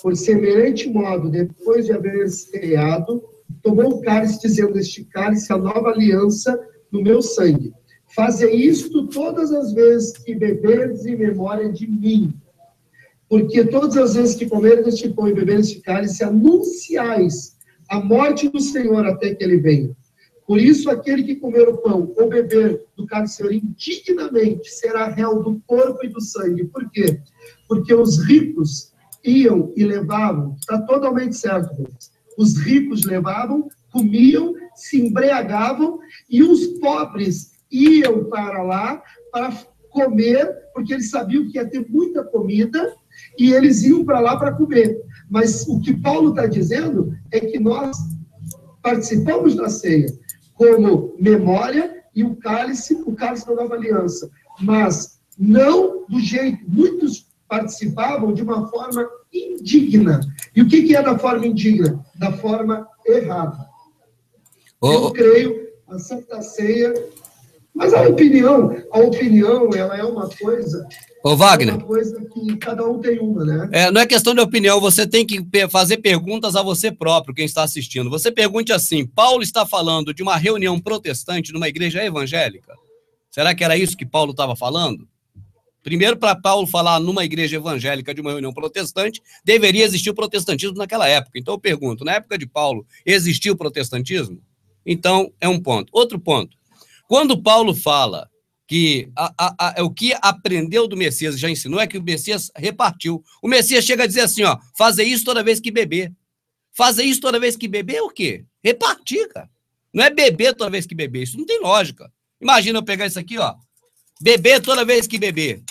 Por semelhante modo, depois de haver ceado, tomou o cálice, dizendo, este cálice é a nova aliança no meu sangue. Fazei isto todas as vezes que beberdes em memória de mim. Porque todas as vezes que comerdes este pão e beberdes este cálice, anunciais a morte do Senhor até que ele venha. Por isso, aquele que comer o pão ou beber do cálice Senhor indignamente será réu do corpo e do sangue. Por quê? Porque os ricos iam e levavam, está totalmente certo, os ricos levavam, comiam, se embriagavam, e os pobres iam para lá para comer, porque eles sabiam que ia ter muita comida, e eles iam para lá para comer. Mas o que Paulo está dizendo é que nós participamos da ceia como memória e o cálice da nova aliança. Mas não do jeito, muitos participavam de uma forma indigna. E o que é da forma indigna? Da forma errada. Eu creio, a Santa Ceia... Mas a opinião, ela é uma coisa... Ô, Wagner. É uma coisa que cada um tem uma, né? Não é questão de opinião, você tem que fazer perguntas a você próprio, quem está assistindo. Você pergunte assim, Paulo está falando de uma reunião protestante numa igreja evangélica? Será que era isso que Paulo estava falando? Primeiro, para Paulo falar numa igreja evangélica de uma reunião protestante, deveria existir o protestantismo naquela época. Então eu pergunto, na época de Paulo, existiu o protestantismo? Então, é um ponto. Outro ponto. Quando Paulo fala que o que aprendeu do Messias já ensinou é que o Messias repartiu. O Messias chega a dizer assim, ó, fazer isso toda vez que beber. Fazer isso toda vez que beber é o quê? Repartir, cara. Não é beber toda vez que beber. Isso não tem lógica. Imagina eu pegar isso aqui, ó. Beber toda vez que beber.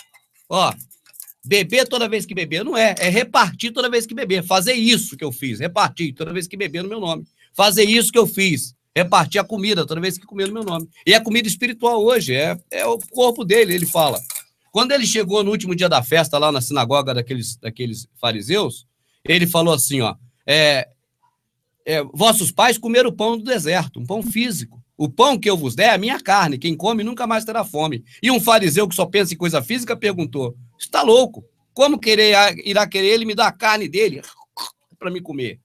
Ó, beber toda vez que beber. Não é. É repartir toda vez que beber. Fazer isso que eu fiz. Repartir toda vez que beber no meu nome. Fazer isso que eu fiz. Repartir a comida toda vez que comer no meu nome. E é comida espiritual hoje. É o corpo dele, ele fala. Quando ele chegou no último dia da festa, lá na sinagoga daqueles fariseus, ele falou assim, ó, vossos pais comeram o pão do deserto, um pão físico. O pão que eu vos der é a minha carne, quem come nunca mais terá fome. E um fariseu que só pensa em coisa física perguntou, está louco? Como irá querer ele me dar a carne dele para me comer?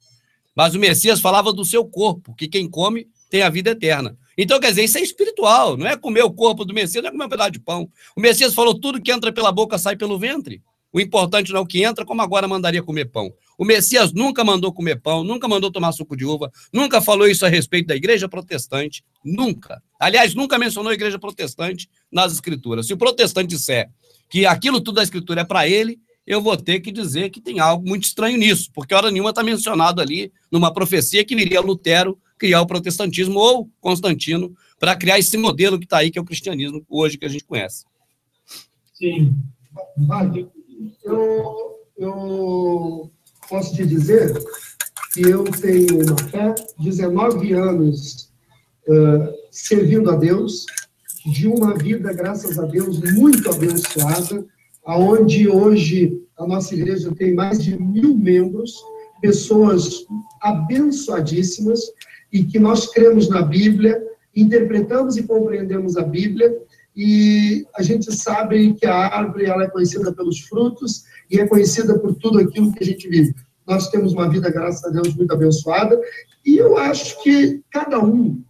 Mas o Messias falava do seu corpo, que quem come tem a vida eterna. Então, quer dizer, isso é espiritual, não é comer o corpo do Messias, não é comer um pedaço de pão. O Messias falou, tudo que entra pela boca sai pelo ventre. O importante não é o que entra, como agora mandaria comer pão. O Messias nunca mandou comer pão, nunca mandou tomar suco de uva, nunca falou isso a respeito da igreja protestante, nunca. Aliás, nunca mencionou a igreja protestante nas escrituras. Se o protestante disser que aquilo tudo da escritura é para ele, eu vou ter que dizer que tem algo muito estranho nisso, porque hora nenhuma está mencionado ali numa profecia que viria Lutero criar o protestantismo ou Constantino para criar esse modelo que está aí, que é o cristianismo hoje que a gente conhece. Sim. Eu posso te dizer que eu tenho uma fé, 19 anos servindo a Deus, de uma vida, graças a Deus, muito abençoada, aonde hoje a nossa igreja tem mais de 1.000 membros, pessoas abençoadíssimas, e que nós cremos na Bíblia, interpretamos e compreendemos a Bíblia, e a gente sabe que a árvore ela é conhecida pelos frutos e é conhecida por tudo aquilo que a gente vive. Nós temos uma vida, graças a Deus, muito abençoada, e eu acho que cada um,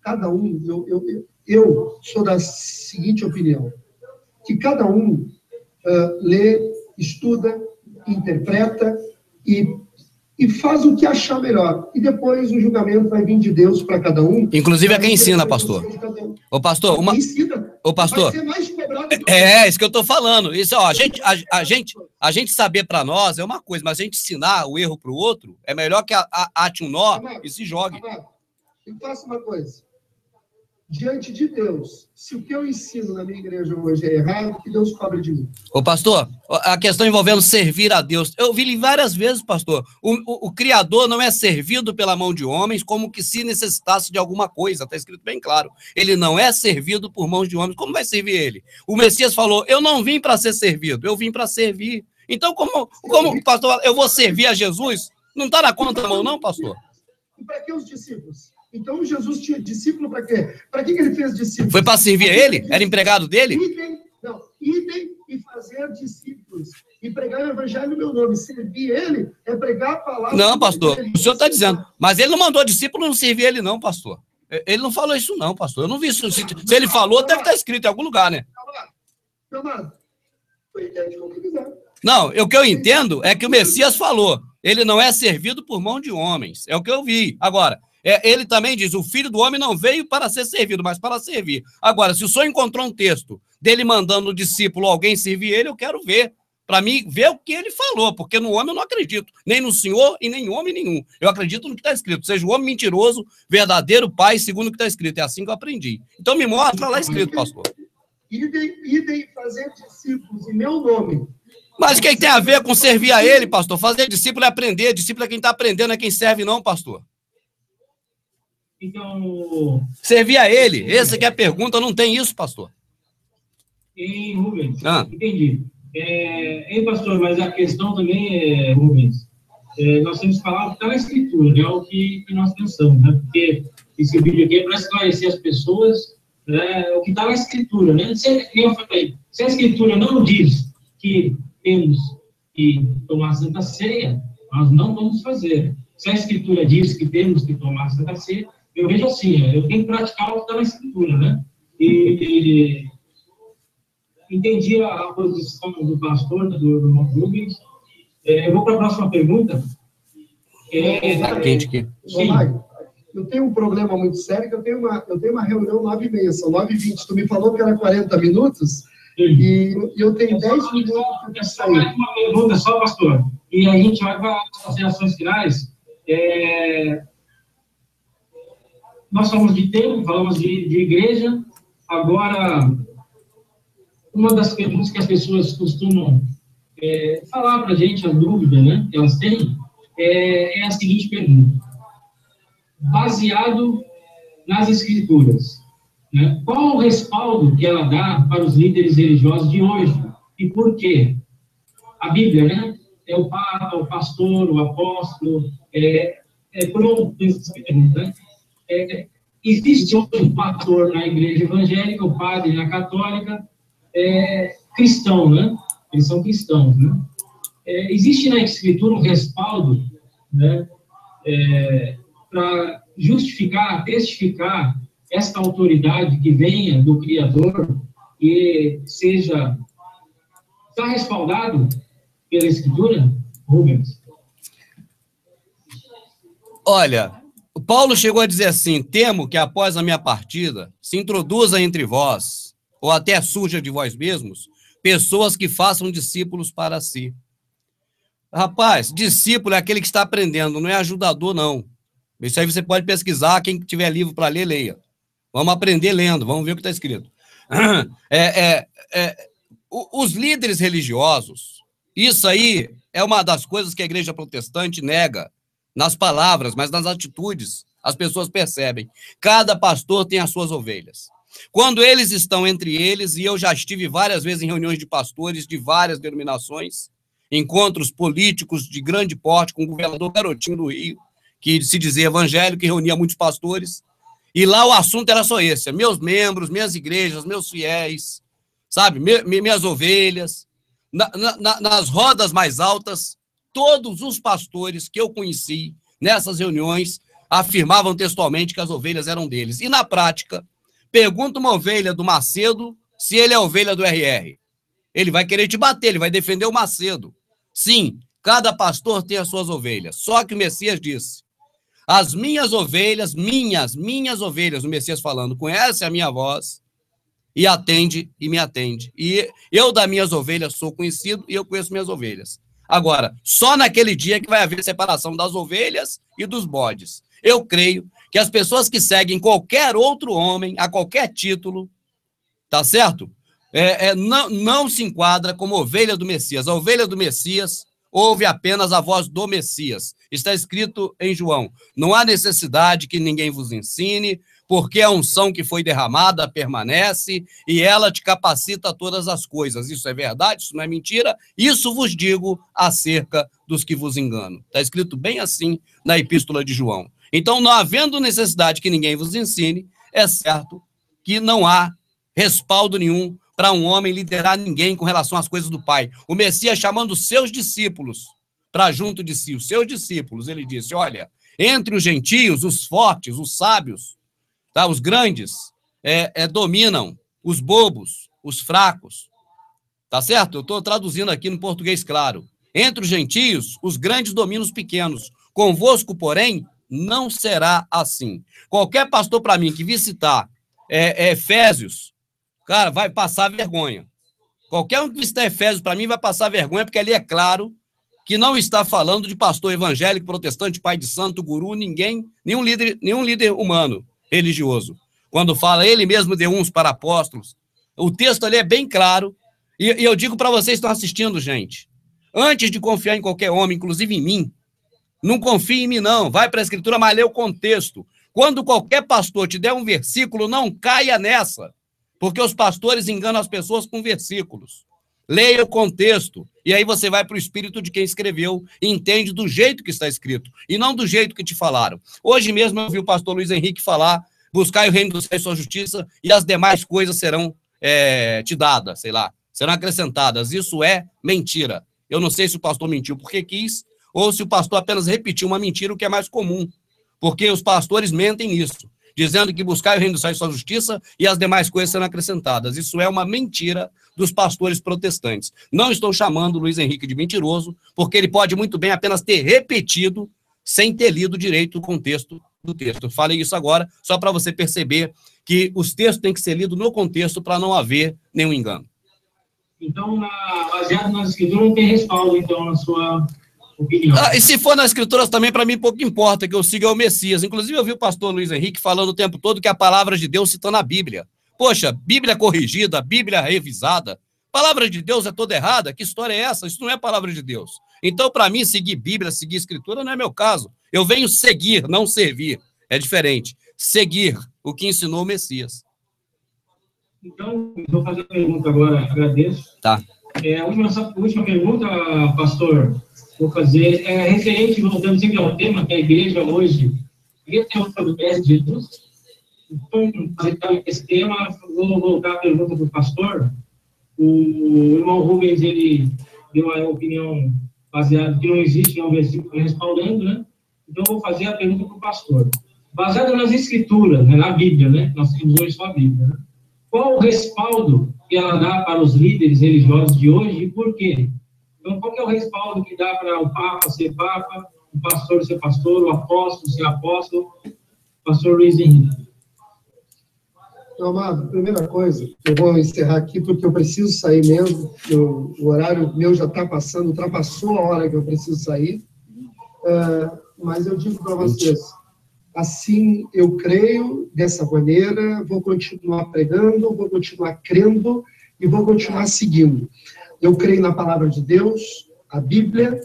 eu sou da seguinte opinião, que cada um lê, estuda, interpreta e faz o que achar melhor. E depois o julgamento vai vir de Deus para cada um. Inclusive é quem ensina, pastor. Ô, pastor, Ô, pastor. Vai ser mais cobrado isso que eu estou falando. Isso, ó, a gente saber para nós é uma coisa, mas a gente ensinar o erro para o outro é melhor que ate um nó e se jogue. Amado, eu faço uma coisa. Diante de Deus, se o que eu ensino na minha igreja hoje é errado, que Deus cobre de mim. Ô, pastor, a questão envolvendo servir a Deus, eu vi várias vezes, pastor, o Criador não é servido pela mão de homens como que se necessitasse de alguma coisa, está escrito bem claro. Ele não é servido por mãos de homens, como vai servir ele? O Messias falou, eu não vim para ser servido, eu vim para servir. Então, como pastor, eu vou servir a Jesus? Não está na conta da mão, não, pastor? E para que os discípulos? Então, Jesus tinha discípulo para quê? Para que ele fez discípulos? Foi para servir a ele? Era empregado dele? Idem e fazer discípulos. E pregar o evangelho no meu nome. Servir ele é pregar a palavra. Não, pastor, o senhor está dizendo. Mas ele não mandou discípulo não servir ele, não, pastor. Ele não falou isso, não, pastor. Eu não vi isso. Se ele falou, deve estar escrito em algum lugar, né? Meu amado, tu entende como tu quiser. Não, o que eu entendo é que o Messias falou. Ele não é servido por mão de homens. É o que eu vi. Agora, ele também diz, o Filho do Homem não veio para ser servido, mas para servir. Agora, se o senhor encontrou um texto dele mandando o discípulo alguém servir ele, eu quero ver. Para mim, ver o que ele falou, porque no homem eu não acredito. Nem no senhor e nem em homem nenhum. Eu acredito no que está escrito. Seja o homem mentiroso, verdadeiro pai, segundo o que está escrito. É assim que eu aprendi. Então me mostra lá escrito, pastor. Idem fazer discípulos em meu nome. Mas o que tem a ver com servir a ele, pastor? Fazer discípulo é aprender. Discípulo é quem está aprendendo, é quem serve não, pastor. Então... Servir a ele? Essa que é a pergunta, não tem isso, pastor? Rubens, entendi. Pastor, mas a questão também Rubens, nós temos falado que está na Escritura, né, o que nós pensamos, né? Porque esse vídeo aqui é para esclarecer as pessoas o que está na Escritura, né? Se a Escritura não diz que temos que tomar Santa Ceia, nós não vamos fazer. Se a Escritura diz que temos que tomar Santa Ceia, eu vejo assim, eu tenho que praticar o que está na Escritura, né? E entendi a posição do pastor, do irmão Rubens. Eu vou para a próxima pergunta. Está quente aqui. Sim. eu tenho um problema muito sério, que eu tenho uma reunião 9h30, são 9h20. Tu me falou que era 40 minutos, e eu tenho 10 minutos para sair. Uma pergunta só, pastor, e a gente vai para as considerações finais. Nós falamos de tempo, falamos de igreja. Agora, uma das perguntas que as pessoas costumam falar para a gente, a dúvida, né, que elas têm, é a seguinte pergunta. Baseado nas Escrituras, né, qual o respaldo que ela dá para os líderes religiosos de hoje? E por quê? A Bíblia, né, é o Papa, o pastor, o apóstolo, pronto, né? Existe hoje um pastor na igreja evangélica, o padre na católica, cristão, né? Eles são cristãos, né? Existe na Escritura um respaldo, né, para justificar, testificar esta autoridade que venha do Criador e está respaldado pela Escritura, Rubens? Olha, o Paulo chegou a dizer assim: temo que após a minha partida se introduza entre vós, ou até surja de vós mesmos, pessoas que façam discípulos para si. Rapaz, discípulo é aquele que está aprendendo, não é ajudador, não. Isso aí você pode pesquisar, quem tiver livro para ler, leia. Vamos aprender lendo, vamos ver o que está escrito. Os líderes religiosos, isso aí é uma das coisas que a igreja protestante nega, nas palavras, mas nas atitudes, as pessoas percebem. Cada pastor tem as suas ovelhas. Quando eles estão entre eles, e eu já estive várias vezes em reuniões de pastores de várias denominações, encontros políticos de grande porte com o governador Garotinho do Rio, que se dizia evangélico, que reunia muitos pastores, e lá o assunto era só esse: meus membros, minhas igrejas, meus fiéis, sabe, minhas ovelhas. Nas rodas mais altas, todos os pastores que eu conheci nessas reuniões afirmavam textualmente que as ovelhas eram deles. E na prática, pergunta uma ovelha do Macedo se ele é ovelha do RR. Ele vai querer te bater, ele vai defender o Macedo. Sim, cada pastor tem as suas ovelhas. Só que o Messias disse: as minhas ovelhas, minhas ovelhas, o Messias falando, conhece a minha voz e atende e me atende. E eu das minhas ovelhas sou conhecido e eu conheço minhas ovelhas. Agora, só naquele dia que vai haver separação das ovelhas e dos bodes. Eu creio que as pessoas que seguem qualquer outro homem, a qualquer título, tá certo? Não se enquadra como ovelha do Messias. A ovelha do Messias ouve apenas a voz do Messias. Está escrito em João: não há necessidade que ninguém vos ensine, porque a unção que foi derramada permanece e ela te capacita a todas as coisas. Isso é verdade, isso não é mentira. Isso vos digo acerca dos que vos enganam. Está escrito bem assim na Epístola de João. Então, não havendo necessidade que ninguém vos ensine, é certo que não há respaldo nenhum para um homem liderar ninguém com relação às coisas do Pai. O Messias, chamando os seus discípulos para junto de si, os seus discípulos, ele disse: olha, entre os gentios, os fortes, os sábios, tá, os grandes, dominam os bobos, os fracos. Tá certo? Eu estou traduzindo aqui no português claro. Entre os gentios, os grandes dominam os pequenos. Convosco, porém, não será assim. Qualquer pastor para mim que visitar Efésios, cara, vai passar vergonha. Qualquer um que visitar Efésios para mim vai passar vergonha, porque ali é claro que não está falando de pastor evangélico, protestante, pai de santo, guru, nenhum líder humano religioso. Quando fala, ele mesmo deu uns para apóstolos, o texto ali é bem claro, e eu digo para vocês que estão assistindo, gente, antes de confiar em qualquer homem, inclusive em mim, não confie em mim, não. Vai para a Escritura, mas lê o contexto. Quando qualquer pastor te der um versículo, não caia nessa, porque os pastores enganam as pessoas com versículos. Leia o contexto, e aí você vai para o espírito de quem escreveu e entende do jeito que está escrito, e não do jeito que te falaram. Hoje mesmo eu vi o pastor Luiz Henrique falar: buscai o reino dos céus e sua justiça, e as demais coisas serão te dadas, sei lá, serão acrescentadas. Isso é mentira. Eu não sei se o pastor mentiu porque quis, ou se o pastor apenas repetiu uma mentira, o que é mais comum, porque os pastores mentem nisso, dizendo que buscai o reino dos céus e sua justiça e as demais coisas serão acrescentadas. Isso é uma mentira dos pastores protestantes. Não estou chamando o Luiz Henrique de mentiroso, porque ele pode muito bem apenas ter repetido sem ter lido direito o contexto do texto. Eu falei isso agora só para você perceber que os textos têm que ser lidos no contexto para não haver nenhum engano. Então, baseado nas escrituras, não tem respaldo, então, na sua opinião. E se for nas escrituras também, para mim, pouco importa, que eu siga o Messias. Inclusive, eu vi o pastor Luiz Henrique falando o tempo todo que a palavra de Deus citando a Bíblia. Poxa, Bíblia corrigida, Bíblia revisada. Palavra de Deus é toda errada? Que história é essa? Isso não é palavra de Deus. Então, para mim, seguir Bíblia, seguir Escritura, não é meu caso. Eu venho seguir, não servir. É diferente. Seguir o que ensinou o Messias. Então, vou fazer a pergunta agora, agradeço. Tá. A última pergunta, pastor, vou fazer, é referente, voltando sempre ao tema, que a igreja hoje, a igreja tem outra de Jesus. Então, para esse tema, vou voltar a pergunta para o pastor. O irmão Rubens, ele deu a opinião baseada que não existe um versículo respaldando, né? Então, eu vou fazer a pergunta para o pastor. Baseada nas escrituras, né, na Bíblia, né? Nós temos hoje só a Bíblia, né? Qual o respaldo que ela dá para os líderes religiosos de hoje e por quê? Então, qual que é o respaldo que dá para o Papa ser Papa, o pastor ser pastor, o apóstolo ser apóstolo, o pastor Luiz Henrique? Meu amado, primeira coisa, eu vou encerrar aqui porque eu preciso sair mesmo, o horário meu já está passando, ultrapassou a hora que eu preciso sair, mas eu digo para vocês, assim eu creio, dessa maneira, vou continuar pregando, vou continuar crendo e vou continuar seguindo. Eu creio na palavra de Deus, a Bíblia,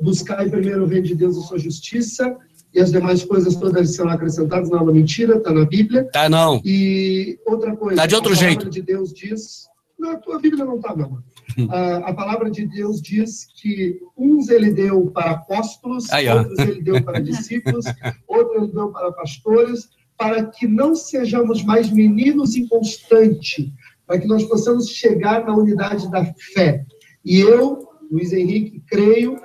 buscar primeiro o reino de Deus e sua justiça, e as demais coisas todas serão acrescentadas. Não é uma mentira, está na Bíblia. Tá, não. E outra coisa, tá de outro jeito. A palavra de Deus diz... Não, a tua Bíblia não está, não. A palavra de Deus diz que uns ele deu para apóstolos, outros ele deu para discípulos, outros ele deu para pastores, para que não sejamos mais meninos inconstantes, para que nós possamos chegar na unidade da fé. E eu, Luiz Henrique, creio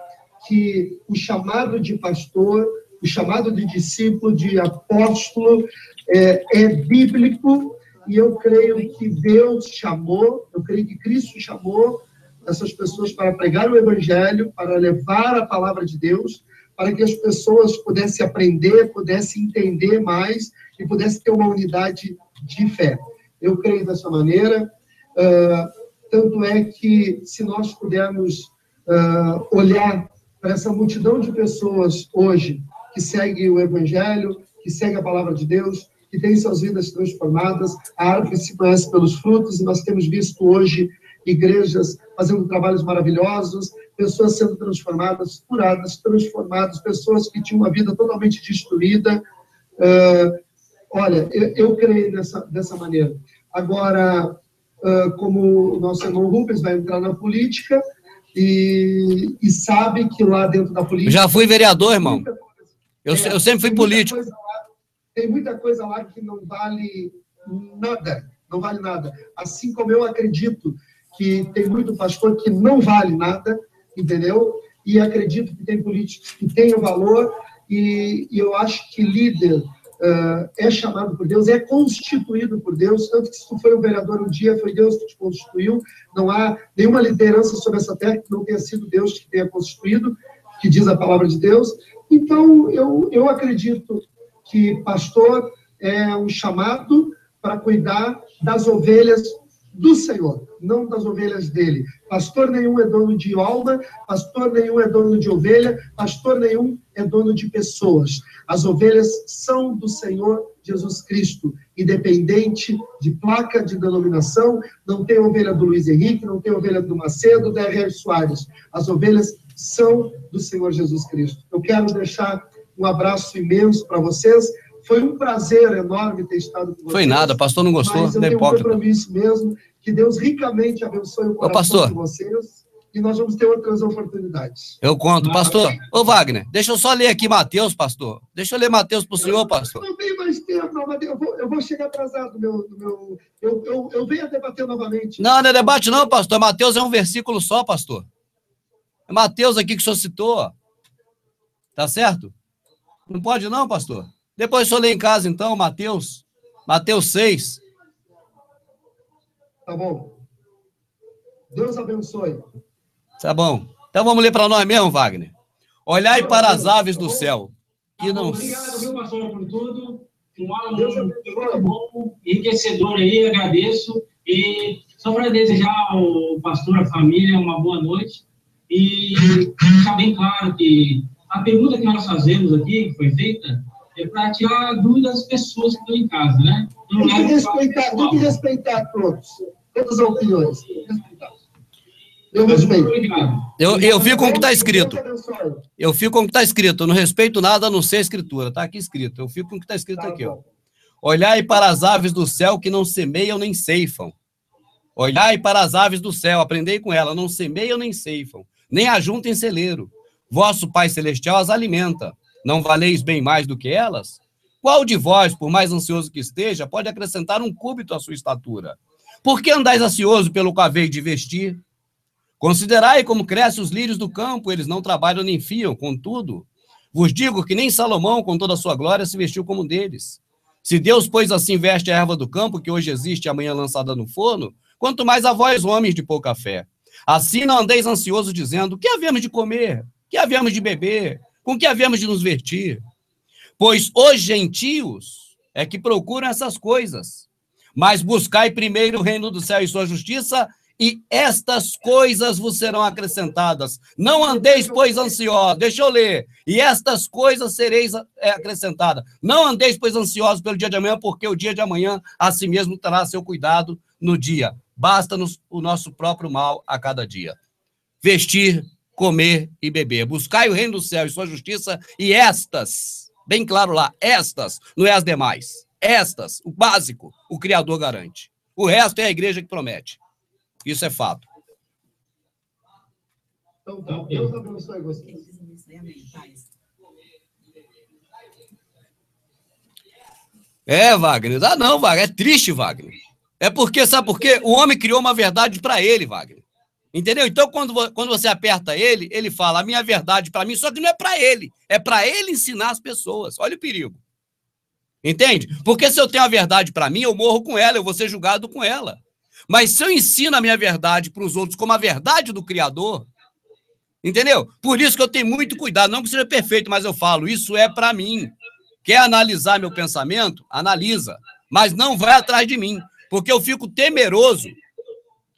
que o chamado de pastor, o chamado de discípulo, de apóstolo, é bíblico, e eu creio que Deus chamou, eu creio que Cristo chamou essas pessoas para pregar o Evangelho, para levar a palavra de Deus, para que as pessoas pudessem aprender, pudessem entender mais e pudessem ter uma unidade de fé. Eu creio dessa maneira, tanto é que se nós pudermos olhar para essa multidão de pessoas hoje que segue o Evangelho, que segue a palavra de Deus, que tem suas vidas transformadas, a árvore se conhece pelos frutos, e nós temos visto hoje igrejas fazendo trabalhos maravilhosos, pessoas sendo transformadas, curadas, transformadas, pessoas que tinham uma vida totalmente destruída. Olha, eu creio dessa maneira. Agora, como o nosso irmão Rubens vai entrar na política, e sabe que lá dentro da política... Já fui vereador, irmão. Eu sempre fui político. Tem muita coisa lá que não vale nada, não vale nada. Assim como eu acredito que tem muito pastor que não vale nada, entendeu? E acredito que tem políticos que têm o valor, e eu acho que líder é chamado por Deus, é constituído por Deus, tanto que se tu foi um vereador um dia, foi Deus que te constituiu, não há nenhuma liderança sobre essa terra que não tenha sido Deus que tenha constituído, que diz a palavra de Deus. Então, eu acredito que pastor é um chamado para cuidar das ovelhas do Senhor, não das ovelhas dele. Pastor nenhum é dono de alma, pastor nenhum é dono de ovelha, pastor nenhum é dono de pessoas. As ovelhas são do Senhor Jesus Cristo, independente de placa, de denominação. Não tem ovelha do Luiz Henrique, não tem ovelha do Macedo, da R.R. Soares. As ovelhas são do Senhor Jesus Cristo. Eu quero deixar um abraço imenso para vocês. Foi um prazer enorme ter estado com vocês. Foi nada, pastor não gostou, mas eu tenho um compromisso mesmo, que Deus ricamente abençoe o coração de vocês, e nós vamos ter outras oportunidades. Eu conto, pastor. Ô, Wagner, deixa eu só ler aqui Mateus, pastor. Deixa eu ler Mateus para o senhor, pastor. Não tem mais tempo, não, eu vou chegar atrasado. Eu venho a debater novamente. Não é debate não, pastor. Mateus é um versículo só, pastor. É Mateus aqui que o senhor citou. Tá certo? Não pode não, pastor? Depois o senhor lê em casa, então, Mateus 6. Tá bom. Deus abençoe. Tá bom. Então vamos ler para nós mesmo, Wagner. Olhai para as aves do céu, que não... Obrigado, viu, pastor, por tudo. Um aula muito bom, enriquecedor aí, agradeço. E só para desejar ao pastor, à família, uma boa noite. E deixar bem claro que a pergunta que nós fazemos aqui, que foi feita, é para tirar dúvidas das pessoas que estão em casa, né? Tem que respeitar todos, todas as opiniões. Eu respeito. Eu fico com o que está escrito. Eu fico com o que está escrito. Eu não respeito nada a não ser a escritura. Está aqui escrito. Eu fico com o que está escrito aqui, ó. Olhai para as aves do céu que não semeiam nem ceifam. Olhai para as aves do céu, aprendei com ela, não semeiam nem ceifam, nem ajuntem em celeiro. Vosso Pai Celestial as alimenta. Não valeis bem mais do que elas? Qual de vós, por mais ansioso que esteja, pode acrescentar um cúbito à sua estatura? Por que andais ansioso pelo que haveis de vestir? Considerai como crescem os lírios do campo, eles não trabalham nem fiam, contudo, vos digo que nem Salomão, com toda a sua glória, se vestiu como um deles. Se Deus, pois, assim veste a erva do campo, que hoje existe e amanhã lançada no forno, quanto mais a vós, homens de pouca fé. Assim não andeis ansiosos, dizendo, que havemos de comer, que havemos de beber, com que havemos de nos vestir? Pois os gentios é que procuram essas coisas. Mas buscai primeiro o reino do céu e sua justiça, e estas coisas vos serão acrescentadas. Não andeis, pois, ansiosos. Deixa eu ler. E estas coisas sereis acrescentadas. Não andeis, pois, ansiosos pelo dia de amanhã, porque o dia de amanhã a si mesmo terá seu cuidado no dia. Basta-nos o nosso próprio mal a cada dia. Vestir, comer e beber. Buscai o reino do céu e sua justiça, e estas, bem claro lá, estas, não é as demais. Estas, o básico, o Criador garante. O resto é a igreja que promete. Isso é fato. Então, Deus abençoe vocês. Wagner. Ah, não, Wagner. É triste, Wagner. É porque, sabe por quê? O homem criou uma verdade para ele, Wagner. Entendeu? Então, quando você aperta ele, ele fala a minha verdade para mim, só que não é para ele. É para ele ensinar as pessoas. Olha o perigo. Entende? Porque se eu tenho a verdade para mim, eu morro com ela, eu vou ser julgado com ela. Mas se eu ensino a minha verdade para os outros como a verdade do Criador, entendeu? Por isso que eu tenho muito cuidado, não que seja perfeito, mas eu falo, isso é para mim. Quer analisar meu pensamento? Analisa. Mas não vai atrás de mim, porque eu fico temeroso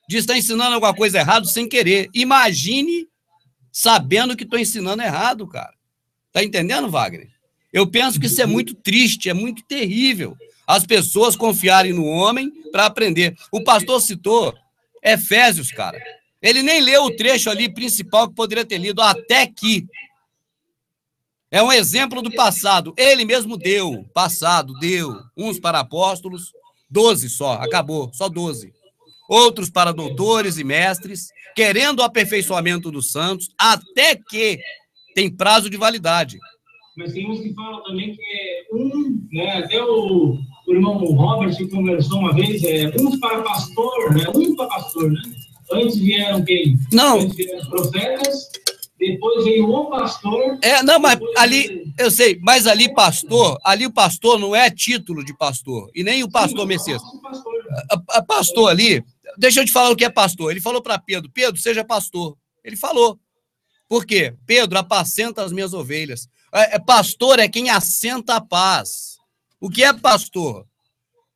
de estar ensinando alguma coisa errada sem querer. Imagine sabendo que estou ensinando errado, cara. Tá entendendo, Wagner? Eu penso que isso é muito triste, é muito terrível. As pessoas confiarem no homem para aprender. O pastor citou Efésios, cara. Ele nem leu o trecho ali principal que poderia ter lido, até que. É um exemplo do passado. Ele mesmo deu, passado, deu. Uns para apóstolos, 12 só, acabou, só 12. Outros para doutores e mestres, querendo o aperfeiçoamento dos santos, até que tem prazo de validade. Mas tem uns que falam também que né, até o irmão Robert que conversou uma vez, uns para pastor, né? Para pastor, né? Antes vieram quem? Não. Antes vieram os profetas, depois veio o pastor. Não, mas ali, eu sei, mas ali o pastor não é título de pastor, e nem o pastor Messias. Pastor ali, deixa eu te falar o que é pastor. Ele falou para Pedro, Pedro, seja pastor. Ele falou. Por quê? Pedro, apacenta as minhas ovelhas. Pastor é quem assenta a paz. O que é pastor?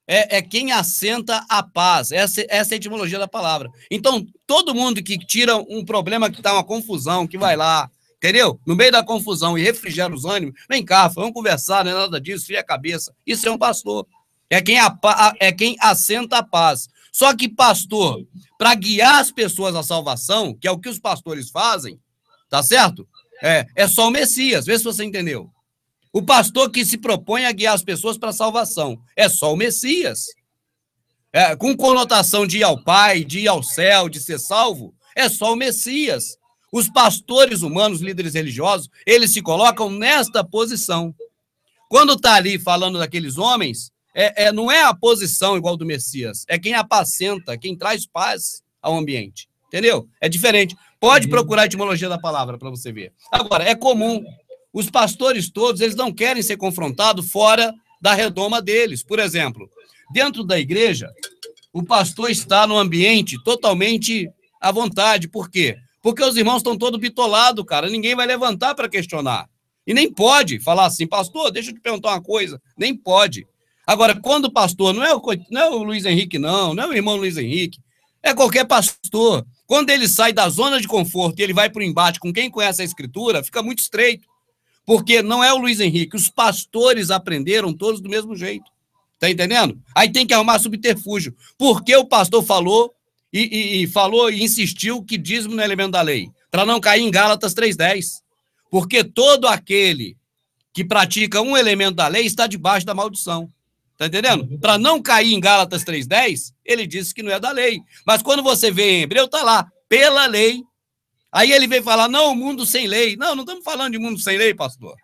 É quem assenta a paz. Essa é a etimologia da palavra. Então, todo mundo que tira um problema que está uma confusão, que vai lá, entendeu? No meio da confusão e refrigera os ânimos, vem cá, vamos conversar, não é nada disso, fria a cabeça. Isso é um pastor. É quem assenta a paz. Só que pastor, para guiar as pessoas à salvação, que é o que os pastores fazem, tá certo? É só o Messias, vê se você entendeu. O pastor que se propõe a guiar as pessoas para a salvação é só o Messias. Com conotação de ir ao Pai, de ir ao céu, de ser salvo, é só o Messias. Os pastores humanos, líderes religiosos, eles se colocam nesta posição. Quando está ali falando daqueles homens, não é a posição igual do Messias, é quem apacenta, quem traz paz ao ambiente. Entendeu? É diferente. Pode procurar a etimologia da palavra para você ver. Agora, é comum. Os pastores todos, eles não querem ser confrontados fora da redoma deles. Por exemplo, dentro da igreja, o pastor está num ambiente totalmente à vontade. Por quê? Porque os irmãos estão todos bitolados, cara. Ninguém vai levantar para questionar. E nem pode falar assim, pastor, deixa eu te perguntar uma coisa. Nem pode. Agora, quando o pastor, não é o Luiz Henrique, não é o irmão Luiz Henrique, é qualquer pastor. Quando ele sai da zona de conforto e ele vai para o embate com quem conhece a Escritura, fica muito estreito. Porque não é o Luiz Henrique, os pastores aprenderam todos do mesmo jeito. Tá entendendo? Aí tem que arrumar subterfúgio. Porque o pastor falou falou e insistiu que dízimo não é elemento da lei, para não cair em Gálatas 3:10. Porque todo aquele que pratica um elemento da lei está debaixo da maldição. Tá entendendo? Para não cair em Gálatas 3:10, ele disse que não é da lei. Mas quando você vê em Hebreu, tá lá, pela lei. Aí ele vem falar, não, mundo sem lei. Não estamos falando de mundo sem lei, pastor.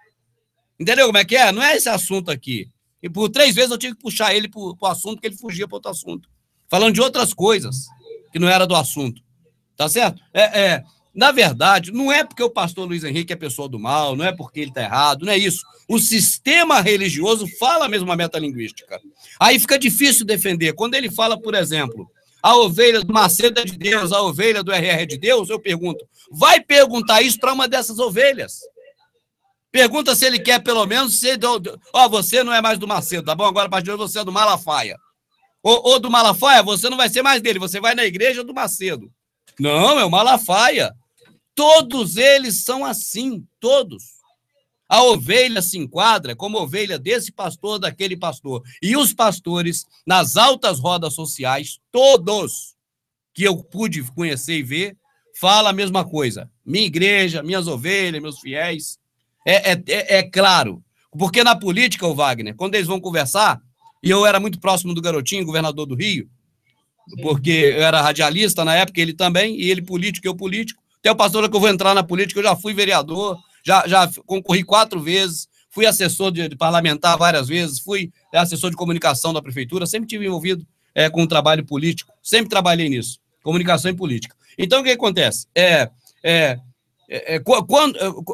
Entendeu como é que é? Não é esse assunto aqui. E por 3 vezes eu tive que puxar ele para o assunto, que ele fugia para outro assunto. Falando de outras coisas, que não era do assunto. Tá certo? Na verdade, não é porque o pastor Luiz Henrique é pessoa do mal, não é porque ele está errado, não é isso. O sistema religioso fala a mesma metalinguística. Aí fica difícil defender. Quando ele fala, por exemplo, a ovelha do Macedo é de Deus, a ovelha do RR é de Deus, eu pergunto, vai perguntar isso para uma dessas ovelhas? Pergunta se ele quer, pelo menos, ser você não é mais do Macedo, tá bom? Agora, a partir de hoje, você é do Malafaia. Ou do Malafaia, você não vai ser mais dele, você vai na igreja do Macedo. Não, é o Malafaia. Todos eles são assim, todos. A ovelha se enquadra como ovelha desse pastor, daquele pastor. E os pastores, nas altas rodas sociais, todos que eu pude conhecer e ver, falam a mesma coisa. Minha igreja, minhas ovelhas, meus fiéis. É claro. Porque na política, o Wagner, quando eles vão conversar, e eu era muito próximo do Garotinho, governador do Rio, porque eu era radialista na época, ele também, e ele político, eu político. Até o pastor que eu vou entrar na política, eu já fui vereador, já concorri 4 vezes, fui assessor de parlamentar várias vezes, fui assessor de comunicação da prefeitura, sempre tive envolvido com o trabalho político, sempre trabalhei nisso, comunicação e política. Então, o que acontece?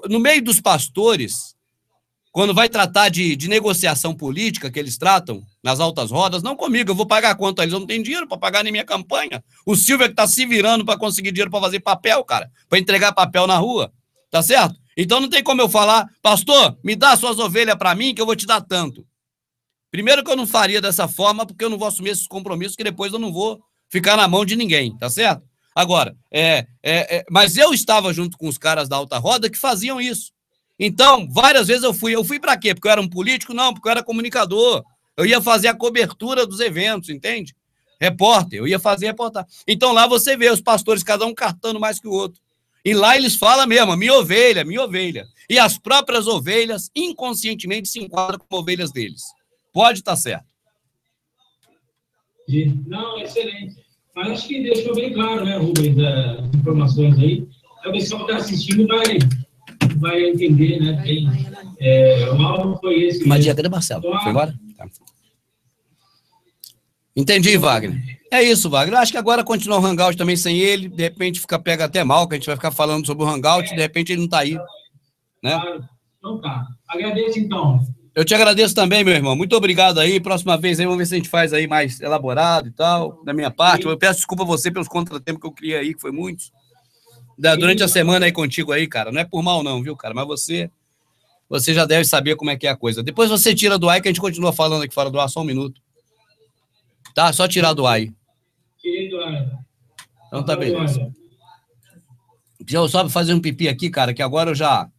No meio dos pastores, quando vai tratar de negociação política, que eles tratam nas altas rodas, não comigo, eu vou pagar quanto a eles, eu não tenho dinheiro para pagar nem minha campanha. O Silvio é que está se virando para conseguir dinheiro para fazer papel, cara, para entregar papel na rua, tá certo? Então não tem como eu falar, pastor, me dá suas ovelhas para mim que eu vou te dar tanto. Primeiro que eu não faria dessa forma, porque eu não vou assumir esses compromissos, que depois eu não vou ficar na mão de ninguém, tá certo? Agora, mas eu estava junto com os caras da alta roda que faziam isso. Então, várias vezes eu fui para quê? Porque eu era um político? Não, porque eu era comunicador. Eu ia fazer a cobertura dos eventos, entende? Repórter, eu ia fazer reportagem. Então, lá você vê os pastores, cada um cartando mais que o outro. E lá eles falam mesmo, minha ovelha, minha ovelha. E as próprias ovelhas, inconscientemente, se enquadram como ovelhas deles. Pode estar certo. Não, excelente. Mas acho que deixou bem claro, né, Rubens, as informações aí. O pessoal que está assistindo vai entender, né? O alvo foi esse. Mas cadê Marcelo? Foi embora? Tá. Entendi, Wagner. É isso, Wagner. Eu acho que agora continuar o Hangout também sem ele, de repente pega até mal, que a gente vai ficar falando sobre o Hangout, de repente ele não está aí. Né? Claro. Então tá. Agradeço, então. Eu te agradeço também, meu irmão. Muito obrigado aí. Próxima vez aí, vamos ver se a gente faz aí mais elaborado e tal, da minha parte. Eu peço desculpa a você pelos contratempos que eu criei aí, que foi muitos. Durante a semana aí contigo aí, cara. Não é por mal não, viu, cara? Mas você já deve saber como é que é a coisa. Depois você tira do ar que a gente continua falando aqui fora do ar, só um minuto. Tá? Só tirar do ar aí. Tirei do ar. Então tá beleza. Deixa eu só fazer um pipi aqui, cara, que agora eu já